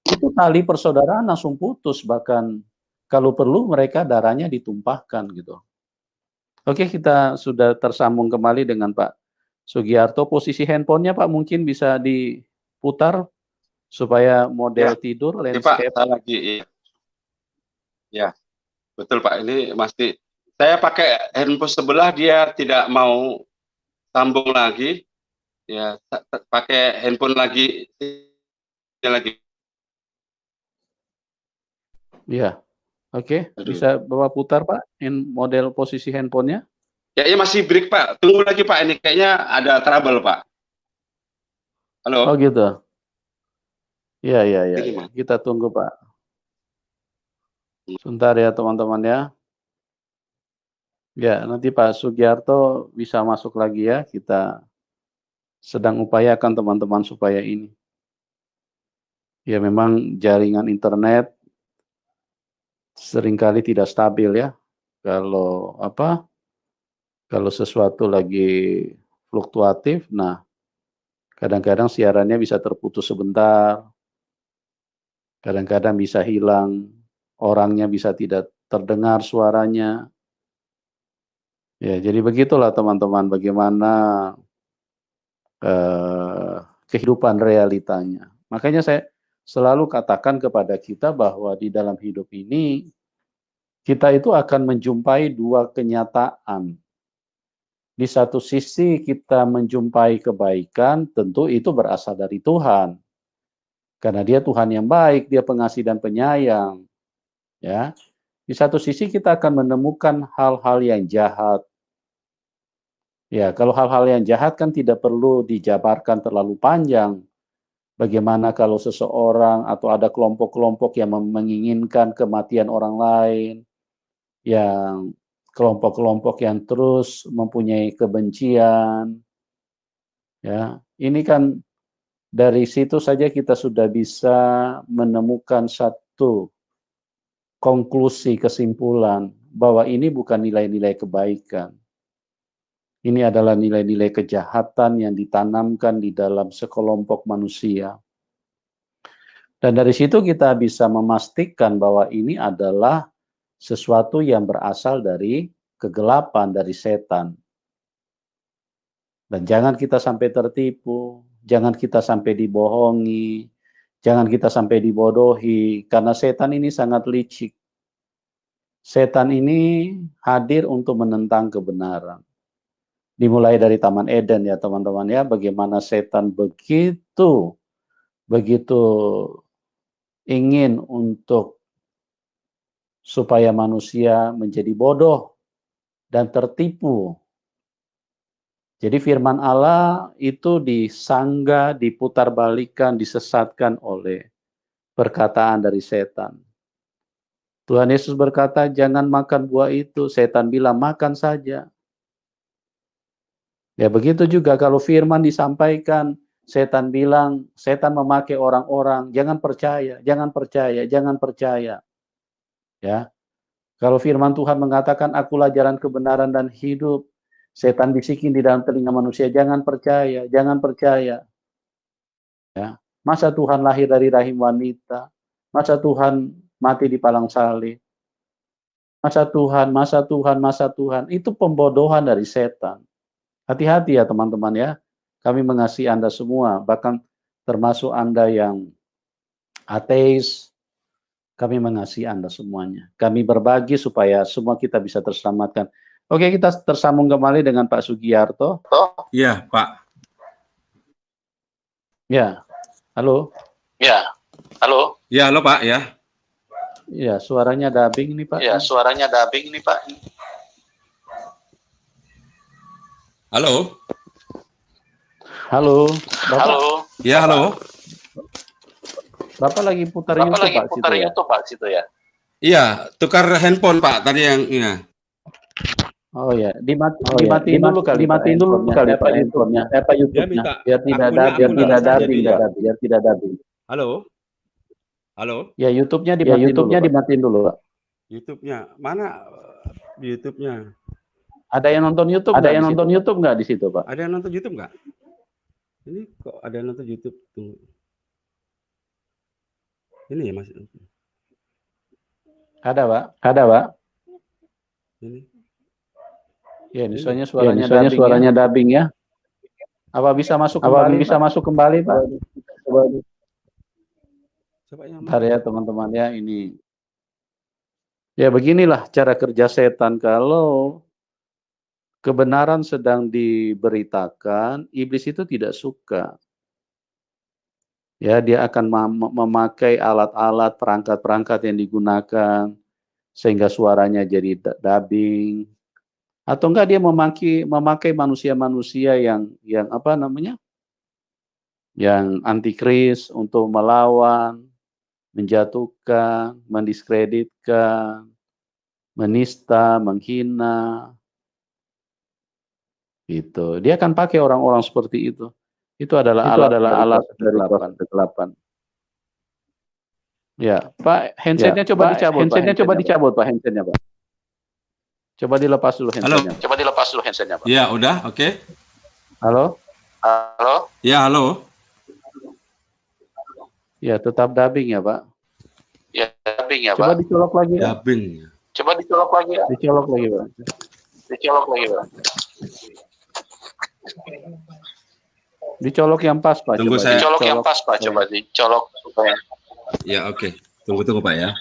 itu tali persaudaraan langsung putus, bahkan kalau perlu mereka darahnya ditumpahkan gitu. Oke, kita sudah tersambung kembali dengan Pak Sugiarto. Posisi handphonenya Pak mungkin bisa diputar supaya model Ya, tidur, Pak, landscape. lagi, ya, betul Pak. Ini masih saya pakai handphone sebelah, dia tidak mau sambung lagi. Ya, pakai handphone lagi. Ya, oke, Aduh. bisa Bapak putar Pak, model posisi handphonenya. Kayaknya masih break Pak. Tunggu lagi Pak. Ini kayaknya ada trouble Pak. Halo. Oh gitu. Ya, Ini, Mas. kita tunggu Pak. Sebentar ya teman-teman ya. Ya, nanti Pak Sugiarto bisa masuk lagi ya. Kita sedang upayakan teman-teman supaya ini. Ya memang jaringan internet seringkali tidak stabil ya. Kalau kalau sesuatu lagi fluktuatif, nah kadang-kadang siarannya bisa terputus sebentar. Kadang-kadang bisa hilang, orangnya bisa tidak terdengar suaranya. Ya, jadi begitulah teman-teman bagaimana kehidupan realitanya. Makanya saya selalu katakan kepada kita bahwa di dalam hidup ini kita itu akan menjumpai dua kenyataan. Di satu sisi kita menjumpai kebaikan, tentu itu berasal dari Tuhan. Karena dia Tuhan yang baik, dia pengasih dan penyayang. Ya. Di satu sisi kita akan menemukan hal-hal yang jahat. Ya, kalau hal-hal yang jahat kan tidak perlu dijabarkan terlalu panjang. Bagaimana kalau seseorang atau ada kelompok-kelompok yang menginginkan kematian orang lain, yang kelompok-kelompok yang terus mempunyai kebencian, ya, ini kan dari situ saja kita sudah bisa menemukan satu konklusi kesimpulan bahwa ini bukan nilai-nilai kebaikan. Ini adalah nilai-nilai kejahatan yang ditanamkan di dalam sekelompok manusia. Dan dari situ kita bisa memastikan bahwa ini adalah sesuatu yang berasal dari kegelapan, dari setan. Dan jangan kita sampai tertipu, jangan kita sampai dibohongi, jangan kita sampai dibodohi, karena setan ini sangat licik. Setan ini hadir untuk menentang kebenaran. Dimulai dari Taman Eden ya teman-teman ya, bagaimana setan begitu ingin untuk supaya manusia menjadi bodoh dan tertipu. Jadi firman Allah itu disanggah, diputarbalikkan, disesatkan oleh perkataan dari setan. Tuhan Yesus berkata, jangan makan buah itu. Setan bilang, makan saja. Ya begitu juga kalau firman disampaikan, setan bilang, setan memakai orang-orang, jangan percaya, jangan percaya, jangan percaya. Ya, kalau firman Tuhan mengatakan, akulah jalan kebenaran dan hidup, setan bisikin di dalam telinga manusia, jangan percaya, jangan percaya. Ya, masa Tuhan lahir dari rahim wanita? Masa Tuhan mati di palang salib? Masa Tuhan, masa Tuhan, masa Tuhan? Itu pembodohan dari setan. Hati-hati ya teman-teman ya. Kami mengasihi Anda semua, bahkan termasuk Anda yang ateis, kami mengasihi Anda semuanya. Kami berbagi supaya semua kita bisa terselamatkan. Oke, kita tersambung kembali dengan Pak Sugiarto. Iya, Pak. Ya, halo. Ya, halo. Ya, halo Pak ya. Ya, suaranya dubbing nih Pak. Ya, suaranya dubbing nih Pak. Halo. Halo. Bapak, Halo. Ya, halo. Bapak lagi putar Bapak YouTube lagi Pak putar situ ya? YouTube Pak situ ya? Iya, tukar handphone Pak tadi yang ya. Oh ya, dimatiin dulu kali Pak handphonenya, Pak Dia YouTube-nya, minta biar tidak akunnya dubbing, dia. biar tidak dubbing. Halo. Halo. Ya YouTube-nya dimatiin dulu, Pak. YouTube-nya. Mana YouTube-nya? Ada yang nonton YouTube? Ada yang nonton YouTube nggak di situ, Pak? Ada yang nonton YouTube nggak? Ini kok ada yang nonton YouTube tuh. Ini ya Mas. Ada, Pak. Ada, Pak. Ini. Ya, ini soalnya suaranya dubbing ya. Apa bisa masuk kembali, Pak? Coba yang Bentar ya, teman-teman ya, ini. Ya, beginilah cara kerja setan kalau kebenaran sedang diberitakan, iblis itu tidak suka. Ya, dia akan memakai alat-alat, perangkat-perangkat yang digunakan sehingga suaranya jadi dubbing. Atau enggak dia memakai manusia-manusia yang apa namanya? Yang antikris untuk melawan, menjatuhkan, mendiskreditkan, menista, menghina. Gitu. Dia akan pakai orang-orang seperti itu. Itu adalah alat dari kegelapan. Ya, Pak, handsetnya coba dicabut, Pak, handsetnya, Pak. Coba dilepas dulu handsetnya. Coba dilepas dulu handsetnya Pak. Ya, udah, oke. Halo? Halo. Ya, halo. Ya, tetap dubbing ya, Pak. Ya, dubbing ya Coba Pak. dicolok lagi, ya. Dubbing. Coba dicolok lagi ya. Dicolok lagi, Pak. Dicolok lagi Pak. Dicolok yang pas, Pak. Tunggu Coba saya. Dicolok yang pas Pak. Coba dicolok supaya. Ya, oke. Tunggu Pak ya.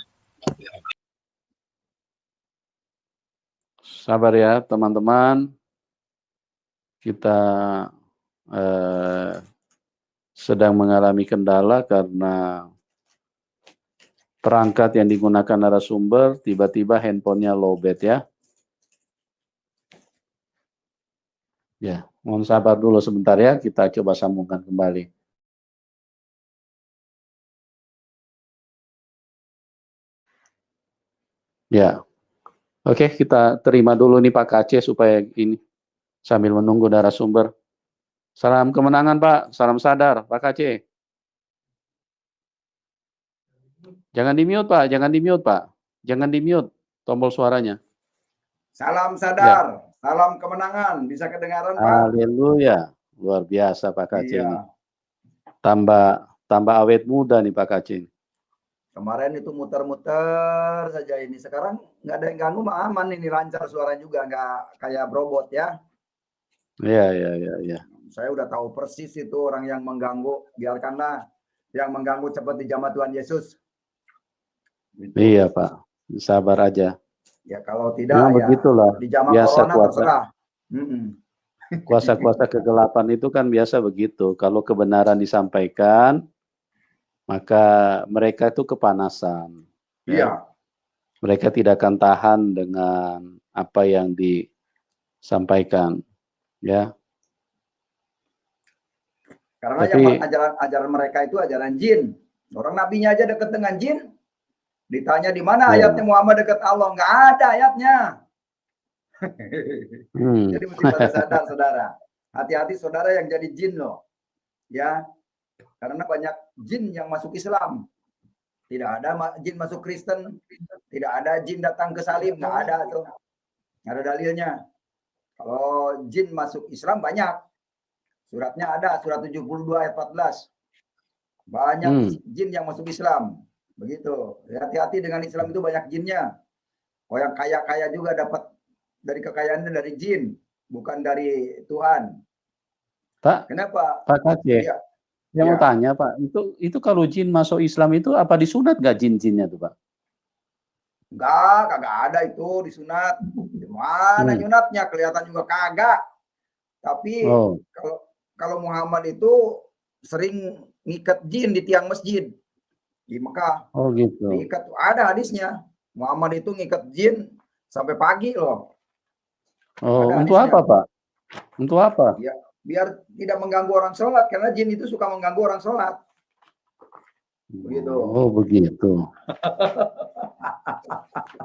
Sabar ya teman-teman. Kita sedang mengalami kendala karena perangkat yang digunakan narasumber tiba-tiba handphonenya lowbat ya. Ya, mohon sabar dulu sebentar ya, kita coba sambungkan kembali. Ya, oke, kita terima dulu nih Pak Kaceh supaya ini sambil menunggu narasumber. Salam kemenangan Pak, salam sadar Pak Kaceh. Jangan di-mute Pak, jangan di-mute Pak. Jangan di-mute tombol suaranya. Salam sadar, salam kemenangan. Bisa kedengaran, Pak? Haleluya. Luar biasa Pak Kaceh Iya. ini. Tambah awet muda nih Pak Kaceh. Kemarin itu muter-muter saja ini. Sekarang nggak ada yang ganggu, mah aman ini, lancar suara juga, nggak kayak robot ya. Iya. Saya udah tahu persis itu orang yang mengganggu. Biarkanlah yang mengganggu cepat dijamah Tuhan Yesus. Gitu. Iya Pak, sabar aja. Ya kalau tidak Memang ya begitulah. dijamah Biasa corona kuasa. terserah. Kuasa-kuasa kegelapan itu kan biasa begitu. Kalau kebenaran disampaikan, maka mereka itu kepanasan. Iya. Mereka tidak akan tahan dengan apa yang disampaikan. Ya. Karena Tapi, yang ajaran mereka itu ajaran jin. Orang nabinya aja dekat dengan jin. Ditanya di mana ayatnya Muhammad dekat Allah, nggak ada ayatnya. Jadi mesti pada sadar, saudara. Hati-hati saudara yang jadi jin loh, ya. Karena banyak jin yang masuk Islam. Tidak ada jin masuk Kristen, tidak ada jin datang ke salib, nggak ada tuh. Nggak ada dalilnya. Kalau jin masuk Islam banyak. Suratnya ada, surat 72 ayat 14. Banyak jin yang masuk Islam. Begitu. Hati-hati dengan Islam, itu banyak jinnya. Oh, yang kaya-kaya juga dapat dari kekayaannya dari jin, bukan dari Tuhan. Pak, kenapa? Pak Kaceh, saya mau tanya Pak, itu kalau jin masuk Islam itu apa disunat nggak jin-jinnya tuh Pak? Enggak, kagak ada itu disunat. Gimana nyunatnya? Kelihatan juga kagak. Tapi kalau Muhammad itu sering ngikat jin di tiang masjid di Mekah. Oh gitu. Diikat, ada hadisnya. Muhammad itu ngikat jin sampai pagi loh. Oh, untuk apa Pak? Untuk apa? Ya, biar tidak mengganggu orang sholat, karena jin itu suka mengganggu orang sholat. Begitu. Oh begitu.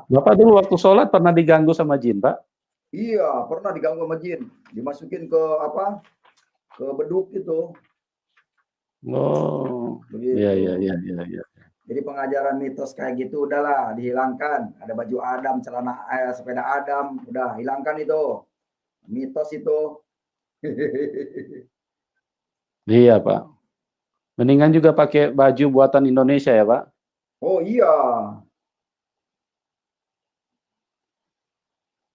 Bapak dulu waktu sholat pernah diganggu sama jin Pak? Iya, pernah diganggu sama jin. Dimasukin ke apa? Ke beduk itu. Oh, iya. Jadi pengajaran mitos kayak gitu udahlah dihilangkan. Ada baju Adam, celana sepeda Adam, udah hilangkan itu. Mitos itu. Iya Pak. Mendingan juga pakai baju buatan Indonesia ya Pak? Oh iya.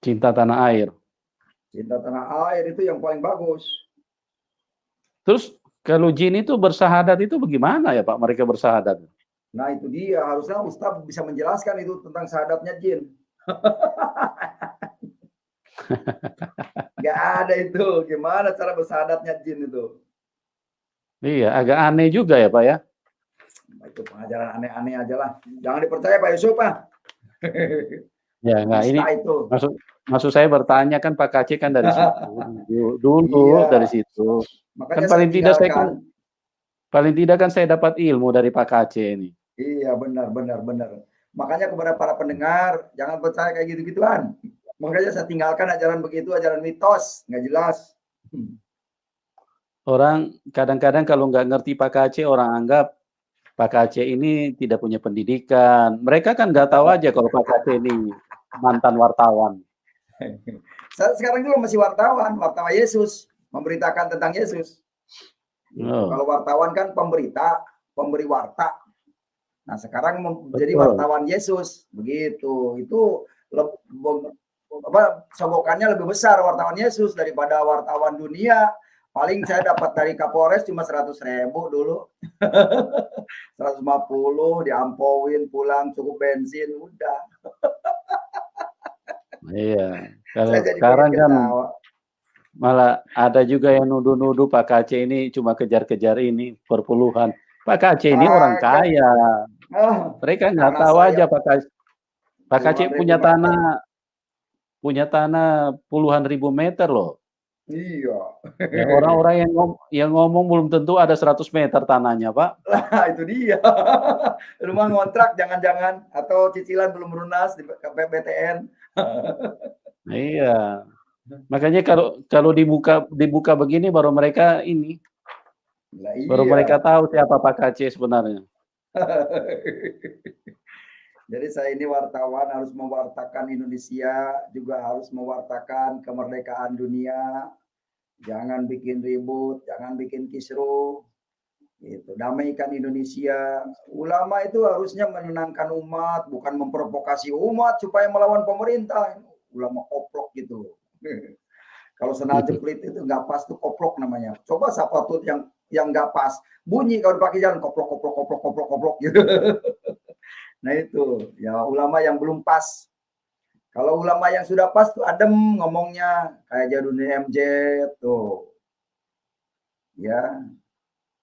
Cinta tanah air. Cinta tanah air itu yang paling bagus. Terus kalau jin itu bersahadat itu bagaimana ya Pak mereka bersahadat? Nah itu dia, harusnya Ustaz bisa menjelaskan itu tentang sahadatnya jin. Gak ada itu, gimana cara bersahadatnya jin itu? Iya, agak aneh juga ya Pak ya? Itu pengajaran aneh-aneh aja lah. Jangan dipercaya Pak Yusuf Pak. Ya enggak, ini itu. Maksud saya bertanya kan Pak Kaceh kan dari situ dulu iya. Dari situ. Makanya kan paling tidak kan saya dapat ilmu dari Pak Kaceh ini. Iya benar. Makanya kepada para pendengar jangan percaya kayak gitu-gituan. Makanya saya tinggalkan ajaran begitu, ajaran mitos, nggak jelas. Orang kadang-kadang kalau nggak ngerti Pak Kaceh, orang anggap Pak Kaceh ini tidak punya pendidikan. Mereka kan nggak tahu aja kalau Pak Kaceh ini mantan wartawan. Saya sekarang juga masih wartawan Yesus, memberitakan tentang Yesus. Kalau wartawan kan pemberita, pemberi warta. Nah sekarang menjadi wartawan Yesus, begitu. Itu sogokannya lebih besar wartawan Yesus daripada wartawan dunia. Paling saya dapat dari Kapolres cuma 100.000 dulu. 150 diampauin pulang, cukup bensin, udah. Iya. Kalau Saya jadi sekarang pengen kan ketawa. malah ada juga yang nuduh-nuduh Pak Kaceh ini cuma kejar-kejar ini perpuluhan. Pak Kaceh ini orang Agak. kaya. Ah, Mereka nggak tanah tahu saya aja Pak Kaceh. Pak Kaceh puluhan ribu meter. punya tanah puluhan ribu meter loh. Iya. Ya, orang-orang yang ngomong belum tentu ada 100 meter tanahnya, Pak. Lah, itu dia. Rumah ngontrak jangan-jangan atau cicilan belum lunas di BTN. Iya. Makanya kalau dibuka begini baru mereka ini, Lah baru iya. mereka tahu siapa Pak Kaceh sebenarnya. Jadi saya ini wartawan harus mewartakan Indonesia, juga harus mewartakan kemerdekaan dunia. Jangan bikin ribut, jangan bikin kisruh. Gitu. Damaikan Indonesia. Ulama itu harusnya menenangkan umat, bukan memprovokasi umat supaya melawan pemerintah. Ulama koplok gitu. Kalau senal jeplit itu nggak pas tuh koplok namanya. Coba siapa tuh yang nggak pas, bunyi kalau dipakai jalan koplok koplok koplok koplok koplok gitu. Nah itu ya ulama yang belum pas. Kalau ulama yang sudah pas tuh adem ngomongnya kayak Jadudin MJ tuh. Ya,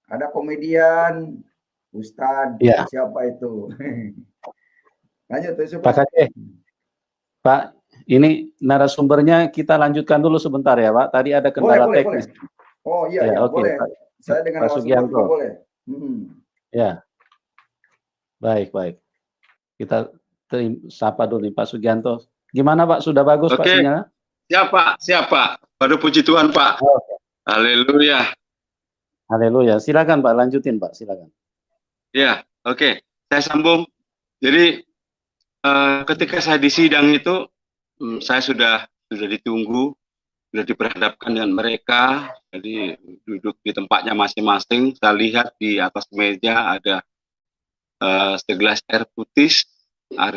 ada komedian Ustadz Iya. siapa itu? Lanjut tuh Pak Kaceh. Pak, ini narasumbernya kita lanjutkan dulu sebentar ya, Pak. Tadi ada kendala teknis. Oh iya, Ya, ya, oke, boleh. Pak. Saya dengan Pak narasumber Sugianto. juga boleh. Ya, baik. Kita sapa dulu nih Pak Sugianto. Gimana Pak? Sudah bagus Pak Oke. sinyalnya? Siapa? Baru puji Tuhan Pak. Oke. Haleluya. Haleluya. Silakan Pak, lanjutin Pak, silakan. Ya, oke. Saya sambung. Jadi ketika saya di sidang itu, saya sudah ditunggu, sudah diperhadapkan dengan mereka. Jadi duduk di tempatnya masing-masing. Saya lihat di atas meja ada segelas air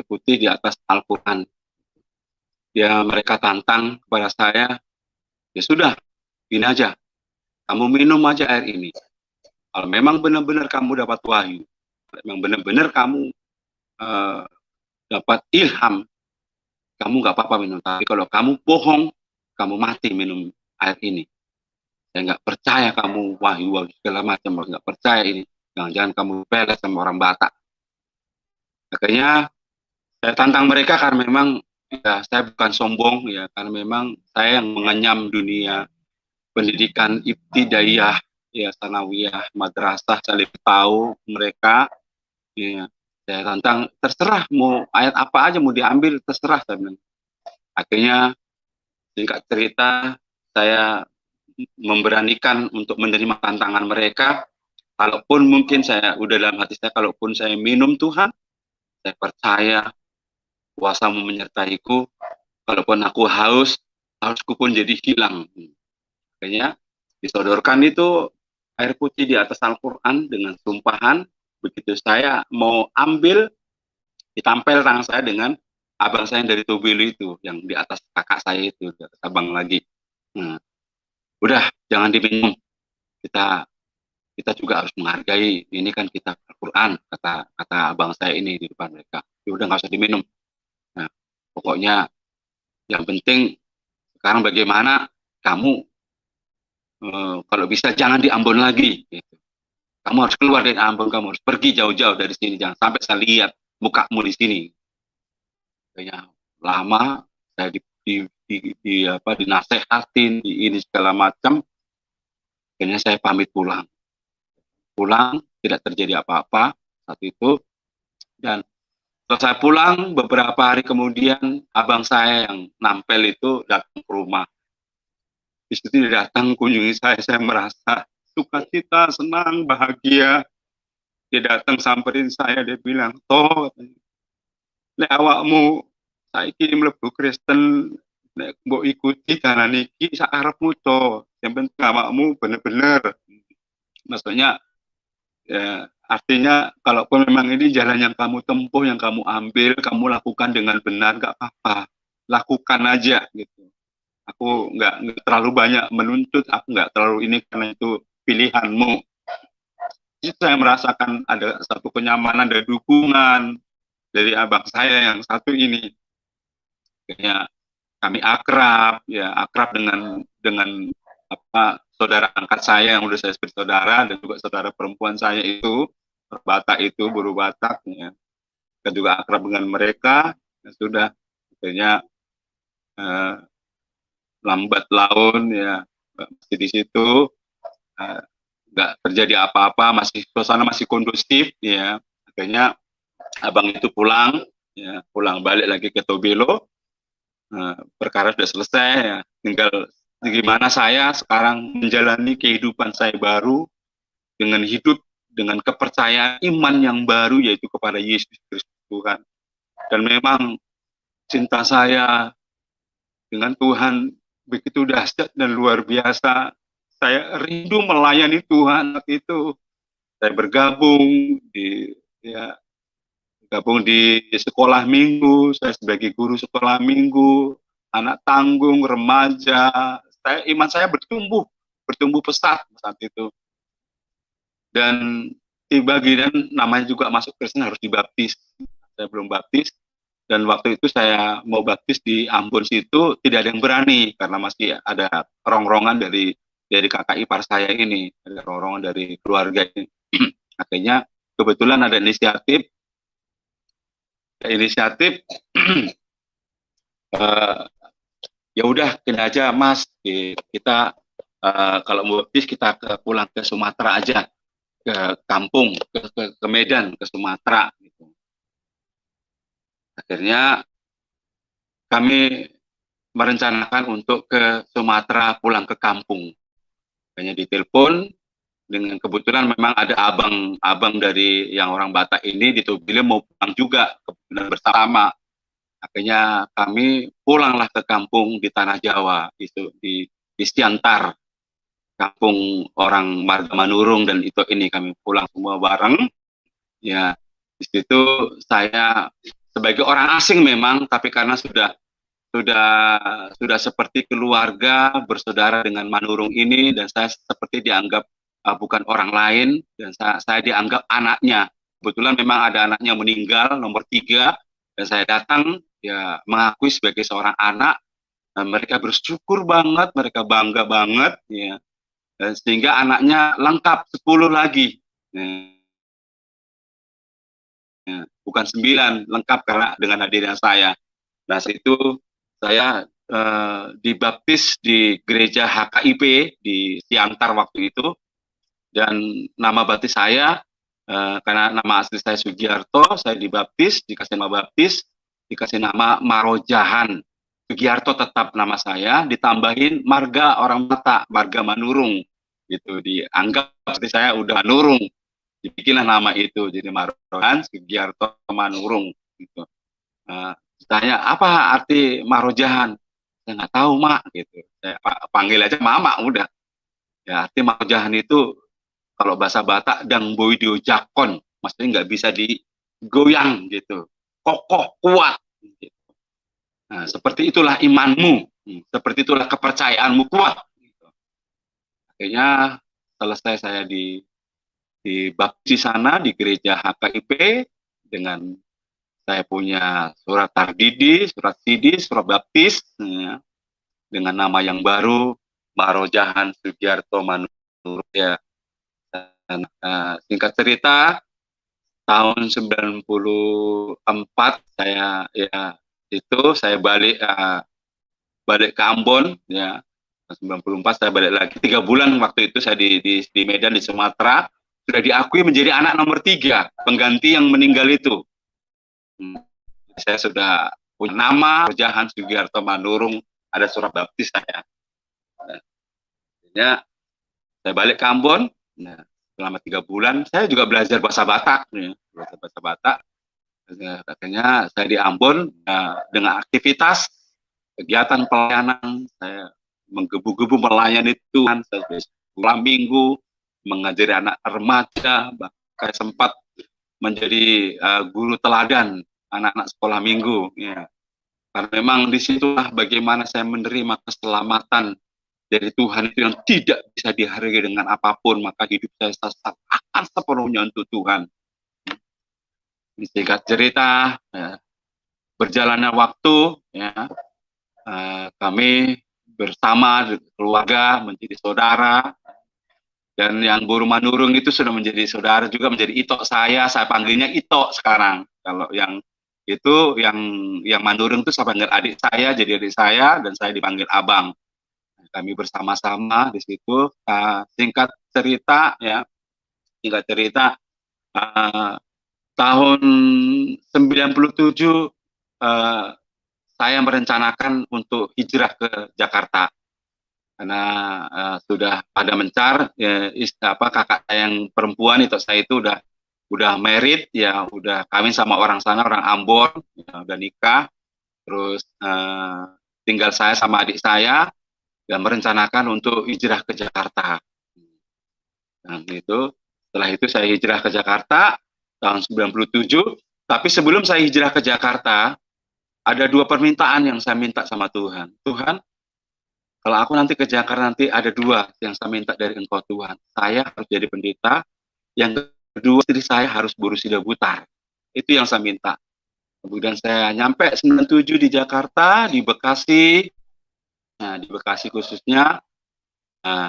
putih di atas Al-Quran. Ya, mereka tantang kepada saya, ya sudah, gini aja, kamu minum aja air ini. Kalau memang benar-benar kamu dapat wahyu, memang benar-benar kamu dapat ilham, kamu nggak apa-apa minum. Tapi kalau kamu bohong, kamu mati minum air ini. Saya nggak percaya kamu wahyu segala macam, nggak percaya ini. Jangan-jangan kamu pelet sama orang Batak. Makanya saya tantang mereka karena memang ya, saya bukan sombong ya, karena memang saya yang mengenyam dunia pendidikan ibtidaiyah, ya sanawiyah, madrasah, saya lebih tahu mereka. Ya, saya tantang, terserah mau ayat apa aja mau diambil, terserah saya bilang. Akhirnya singkat cerita saya memberanikan untuk menerima tantangan mereka. Kalaupun mungkin saya udah dalam hati saya, kalaupun saya minum Tuhan, saya percaya kuasamu menyertaiku. Kalaupun aku haus, hausku pun jadi hilang. Makanya disodorkan itu air putih di atas Al-Quran dengan sumpahan. Begitu saya mau ambil, ditampel tangan saya dengan abang saya yang dari Tubilu itu, yang di atas kakak saya itu, di atas abang lagi. Nah, udah jangan diminum. Kita juga harus menghargai, ini kan kitab Al-Quran, kata abang saya ini di depan mereka. Ya udah nggak usah diminum. Nah, pokoknya yang penting sekarang bagaimana kamu kalau bisa jangan di Ambon lagi. Gitu. Kamu harus keluar dari Ambon, kamu harus pergi jauh-jauh dari sini, jangan sampai saya lihat mukamu di sini. Kayaknya lama saya dinasehatin, ini segala macam. Akhirnya saya pamit pulang. Tidak terjadi apa-apa saat itu. Dan setelah saya pulang, beberapa hari kemudian abang saya yang nampel itu datang ke rumah. Di situ dia datang kunjungi saya merasa sukacita, senang, bahagia. Dia datang samperin saya, dia bilang, toh, nek awakmu saiki mlebu Kristen, nek mbok ikuti dalan iki sak arepmu to. Yang penting awakmu bener-bener. Maksudnya ya, artinya kalaupun memang ini jalan yang kamu tempuh, yang kamu ambil, kamu lakukan dengan benar, gak apa-apa. Lakukan aja gitu. Aku nggak terlalu banyak menuntut, aku nggak terlalu ini karena itu pilihanmu. Jadi saya merasakan ada satu kenyamanan dan dukungan dari abang saya yang satu ini. Kayaknya kami akrab, ya akrab dengan apa saudara angkat saya yang udah saya seperti saudara, dan juga saudara perempuan saya itu Batak itu, Buru Batak, ya. Kita juga akrab dengan mereka, ya sudah, akhirnya lambat laun ya masih di situ, nggak terjadi apa-apa, masih suasana masih kondusif, ya. Akhirnya abang itu pulang, ya pulang balik lagi ke Tobelo. Perkara sudah selesai, ya tinggal gimana saya sekarang menjalani kehidupan saya baru dengan hidup dengan kepercayaan iman yang baru, yaitu kepada Yesus Kristus Tuhan. Dan memang cinta saya dengan Tuhan begitu dahsyat dan luar biasa. Saya rindu melayani Tuhan saat itu. Saya bergabung di sekolah minggu, saya sebagai guru sekolah minggu, anak tanggung, remaja. Iman saya bertumbuh pesat saat itu. Dan tiba giliran namanya juga masuk Kristen harus dibaptis. Saya belum baptis, dan waktu itu saya mau baptis di Ambon situ tidak ada yang berani karena masih ada rongrongan dari kakak ipar saya ini, ada rongrongan dari keluarga ini. Akhirnya kebetulan ada inisiatif ya udah gini aja Mas, kita kalau mau baptis kita pulang ke Sumatera aja, ke kampung, ke Medan, ke Sumatera gitu. Akhirnya kami merencanakan untuk ke Sumatera, pulang ke kampung. Hanya ditelepon, dengan kebetulan memang ada abang dari yang orang Batak ini di Tobelo mau pulang juga, kebetulan bersama. Akhirnya kami pulanglah ke kampung di Tanah Jawa, itu di Siantar, kampung orang Marga Manurung, dan itu ini kami pulang semua bareng. Ya, di situ saya sebagai orang asing memang, tapi karena sudah seperti keluarga bersaudara dengan Manurung ini, dan saya seperti dianggap bukan orang lain, dan saya dianggap anaknya. Kebetulan memang ada anaknya meninggal nomor 3, dan saya datang ya mengakui sebagai seorang anak. Dan mereka bersyukur banget, mereka bangga banget, ya. Dan sehingga anaknya lengkap 10 lagi. Ya, bukan 9, lengkap karena dengan hadirnya saya. Nah, situ saya dibaptis di gereja HKIP di Siantar waktu itu, dan nama baptis saya karena nama asli saya Sugiarto, saya dibaptis, dikasih nama baptis, dikasih nama Marojahan. Sugiarto tetap nama saya, ditambahin marga orang Batak, marga Manurung, gitu, dianggap seperti saya udah Manurung, dibikinlah nama itu, jadi Marojahan Sugiarto Manurung, gitu. Tanya apa arti Marojahan? Saya nggak tahu mak, gitu. Saya panggil aja mama udah. Ya arti Marojahan itu kalau bahasa Batak dang boidio jakon, maksudnya nggak bisa digoyang gitu, kokoh kuat. Gitu. Nah, seperti itulah imanmu, seperti itulah kepercayaanmu kuat. Gitu. Akhirnya selesai saya dibaptis di sana di gereja HKIP dengan saya punya surat tardidi, surat sidi, surat baptis, ya, dengan nama yang baru, Marojahan Sugiarto Manurung. Ya. Dan, singkat cerita, tahun 94 saya saya balik ke Ambon, ya. 94 saya balik lagi, 3 bulan waktu itu saya di Medan, di Sumatera, sudah diakui menjadi anak nomor 3 pengganti yang meninggal itu. Saya sudah punya nama Marojahan Sugiarto Manurung, ada surat baptis saya. Nah, saya balik ke Ambon. Nah, selama 3 bulan saya juga belajar bahasa Batak, ya. Belajar bahasa Batak. Akhirnya saya di Ambon dengan aktivitas kegiatan pelayanan, saya menggebu-gebu melayani Tuhan, saya sekolah minggu, mengajari anak remaja, bahkan sempat menjadi guru teladan anak-anak sekolah minggu, ya. Karena memang disitulah bagaimana saya menerima keselamatan dari Tuhan itu yang tidak bisa dihargai dengan apapun, maka hidup saya akan sepenuhnya untuk Tuhan. Singkat cerita, ya, berjalannya waktu, ya, kami bersama keluarga menjadi saudara, dan yang guru Manurung itu sudah menjadi saudara juga, menjadi Ito saya panggilnya Ito sekarang. Kalau yang itu yang Manurung itu saya panggil adik saya, jadi adik saya, dan saya dipanggil abang. Kami bersama-sama di situ. Singkat cerita ya, tahun 97 saya merencanakan untuk hijrah ke Jakarta karena sudah pada mencar ya, kakak saya yang perempuan itu saya itu udah married ya, udah kawin sama orang sana, orang Ambon ya, udah nikah, terus tinggal saya sama adik saya dan merencanakan untuk hijrah ke Jakarta. Nah, setelah itu saya hijrah ke Jakarta tahun 97, tapi sebelum saya hijrah ke Jakarta ada 2 permintaan yang saya minta sama Tuhan. Tuhan, kalau aku nanti ke Jakarta nanti ada 2 yang saya minta dari Engkau Tuhan. Saya harus jadi pendeta, yang kedua istri saya harus berusida butar. Itu yang saya minta. Kemudian saya nyampe 97 di Jakarta, di Bekasi. Nah, di Bekasi khususnya,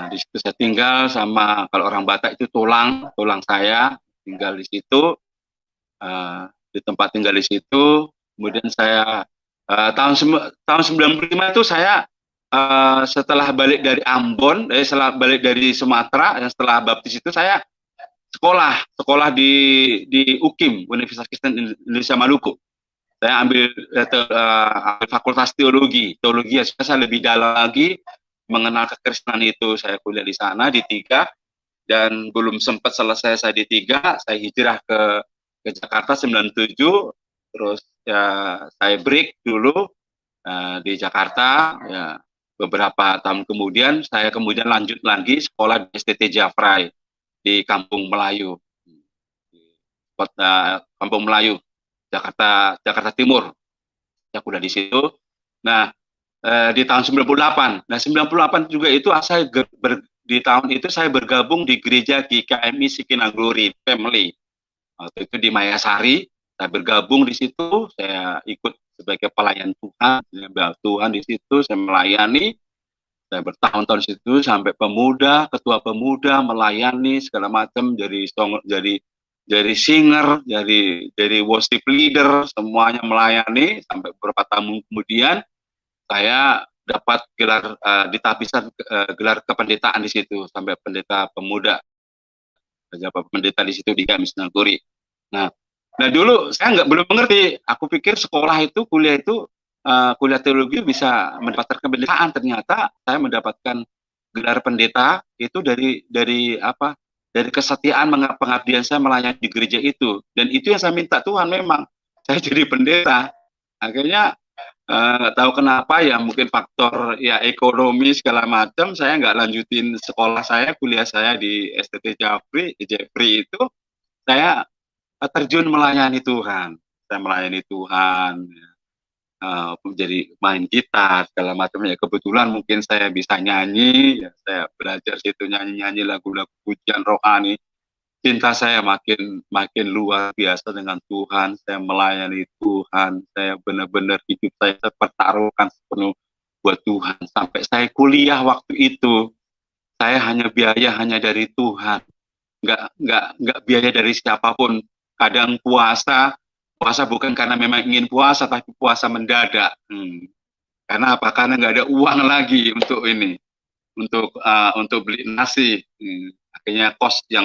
di situ saya tinggal sama, kalau orang Batak itu tulang saya tinggal di situ, di tempat tinggal di situ. Kemudian saya tahun 95 itu saya setelah balik dari Ambon, setelah balik dari Sumatera, dan setelah baptis itu saya sekolah di UKIM, Universitas Kristen Indonesia Maluku. Saya ambil fakultas teologi ya, saya lebih dalam lagi mengenal kekristenan itu. Saya kuliah di sana di 3, dan belum sempat selesai saya di 3, saya hijrah ke Jakarta 97, terus ya saya break dulu di Jakarta ya, beberapa tahun kemudian saya lanjut lagi sekolah di STT Jafrai di Kampung Melayu, Kampung Melayu, Jakarta Timur. Saya kuliah di situ. Nah, di tahun 98. Nah, 98 juga itu di tahun itu saya bergabung di gereja GKMI Sikina Glory Family. Waktu itu di Mayasari, saya bergabung di situ, saya ikut sebagai pelayan Tuhan di situ, saya melayani, saya bertahun-tahun di situ sampai pemuda, ketua pemuda, melayani segala macam, jadi singer, jadi worship leader, semuanya melayani sampai beberapa tahun kemudian saya dapat gelar gelar kependetaan di situ sampai pendeta pemuda, pendeta di situ di GKMI Sikina Glory. Nah dulu saya belum mengerti. Aku pikir kuliah teologi bisa mendapatkan kependetaan. Ternyata saya mendapatkan gelar pendeta itu dari kesetiaan pengabdian saya melayani di gereja itu. Dan itu yang saya minta Tuhan, memang saya jadi pendeta. Akhirnya nggak tahu kenapa ya, mungkin faktor ya ekonomi segala macam, saya nggak lanjutin kuliah saya di STT Jafri itu. Saya terjun melayani Tuhan. Saya melayani Tuhan, jadi main gitar segala macam ya. Kebetulan mungkin saya bisa nyanyi, ya, saya belajar situ nyanyi lagu-lagu pujian rohani. Cinta saya makin luar biasa dengan Tuhan. Saya melayani Tuhan. Saya benar-benar hidup saya pertaruhkan sepenuh buat Tuhan. Sampai saya kuliah waktu itu, saya biaya hanya dari Tuhan. Nggak biaya dari siapapun. Kadang puasa bukan karena memang ingin puasa, tapi puasa mendadak. Karena apa? Karena nggak ada uang lagi untuk beli nasi. Akhirnya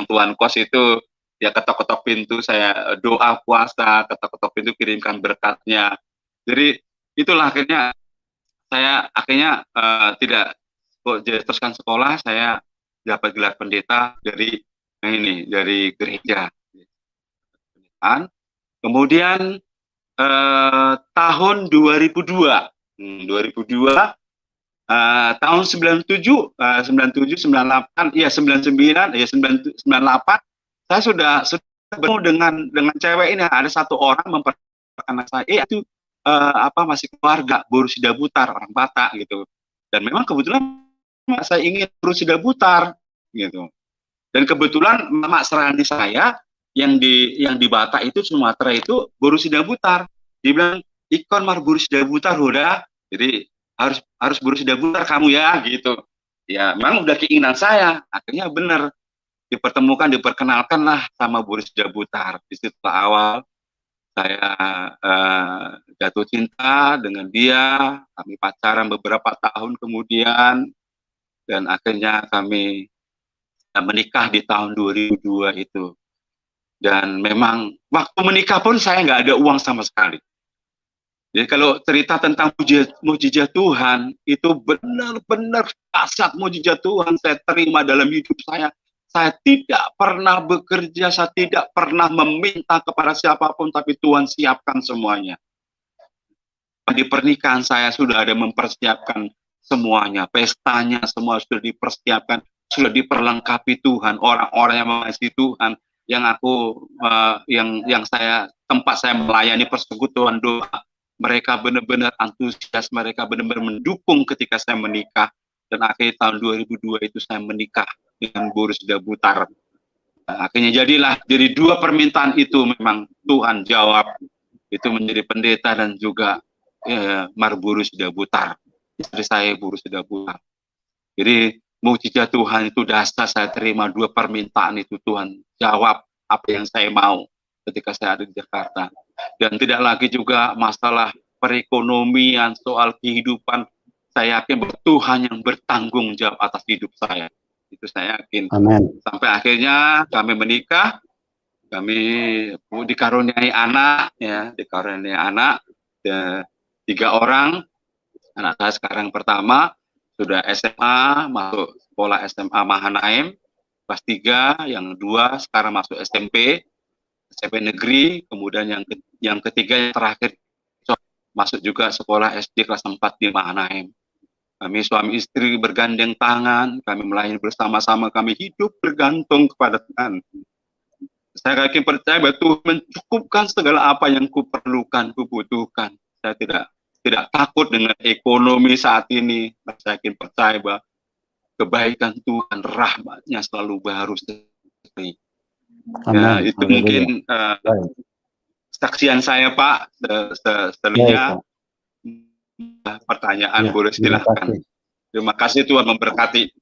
tuan kos itu ya ketok-ketok pintu, saya doa puasa, ketok-ketok pintu kirimkan berkatnya. Jadi itulah akhirnya saya tidak teruskan sekolah, saya dapat gelar pendeta dari gereja. Kemudian tahun 2002 tahun 97, 98, ya 99, ya 98, saya sudah bertemu dengan cewek ini. Ada satu orang memperkenalkan saya, itu masih keluarga berusida butar, orang Batak gitu. Dan memang kebetulan saya ingin berusida butar gitu. Dan kebetulan Mama Serani saya yang di Batak itu, Sumatera itu berusida butar. Dia bilang, ikon mar berusida butar udah. Jadi harus Boru Sidabutar kamu ya gitu. Ya memang udah keinginan saya, akhirnya benar diperkenalkanlah sama Boru Sidabutar. Di situ awal saya jatuh cinta dengan dia, kami pacaran beberapa tahun kemudian, dan akhirnya kami menikah di tahun 2002 itu. Dan memang waktu menikah pun saya nggak ada uang sama sekali. Jadi kalau cerita tentang mujizat Tuhan, itu benar-benar dahsyat mujizat Tuhan saya terima dalam hidup saya. Saya tidak pernah bekerja, saya tidak pernah meminta kepada siapapun, tapi Tuhan siapkan semuanya. Di pernikahan saya sudah ada mempersiapkan semuanya, pestanya semua sudah dipersiapkan, sudah diperlengkapi Tuhan, orang-orang yang mengasihi Tuhan, yang yang tempat saya melayani persekutuan doa, mereka benar-benar antusias, mereka benar-benar mendukung ketika saya menikah, dan akhirnya tahun 2002 itu saya menikah dengan Boru Sidabutar. Akhirnya jadi dua permintaan itu memang Tuhan jawab, itu menjadi pendeta dan juga Mar Boru Sidabutar, istri saya Boru Sidabutar. Jadi mujizat Tuhan itu dahsyat, saya terima dua permintaan itu, Tuhan jawab apa yang saya mau ketika saya ada di Jakarta. Dan tidak lagi juga masalah perekonomian, soal kehidupan, saya yakin bahwa Tuhan yang bertanggung jawab atas hidup saya. Itu saya yakin. Amin. Sampai akhirnya kami menikah, kami dikaruniai anak, ya, dikaruniai anak, 3 orang. Anak saya sekarang pertama sudah SMA, masuk sekolah SMA Mahanaim, kelas 3, yang 2 sekarang masuk SMP negeri, kemudian yang ketiga yang terakhir masuk juga sekolah SD kelas 4 di Mahanaim. Kami suami istri bergandeng tangan, kami melayani bersama-sama, kami hidup bergantung kepada Tuhan. Saya yakin percaya bahwa Tuhan mencukupkan segala apa yang kuperlukan, kubutuhkan. Saya tidak takut dengan ekonomi saat ini. Saya yakin percaya bahwa kebaikan Tuhan, rahmat-Nya selalu baru setiap. Ya, itu mungkin saksian saya, Pak. Setelahnya pertanyaan boleh silakan. Terima kasih, Tuhan memberkati.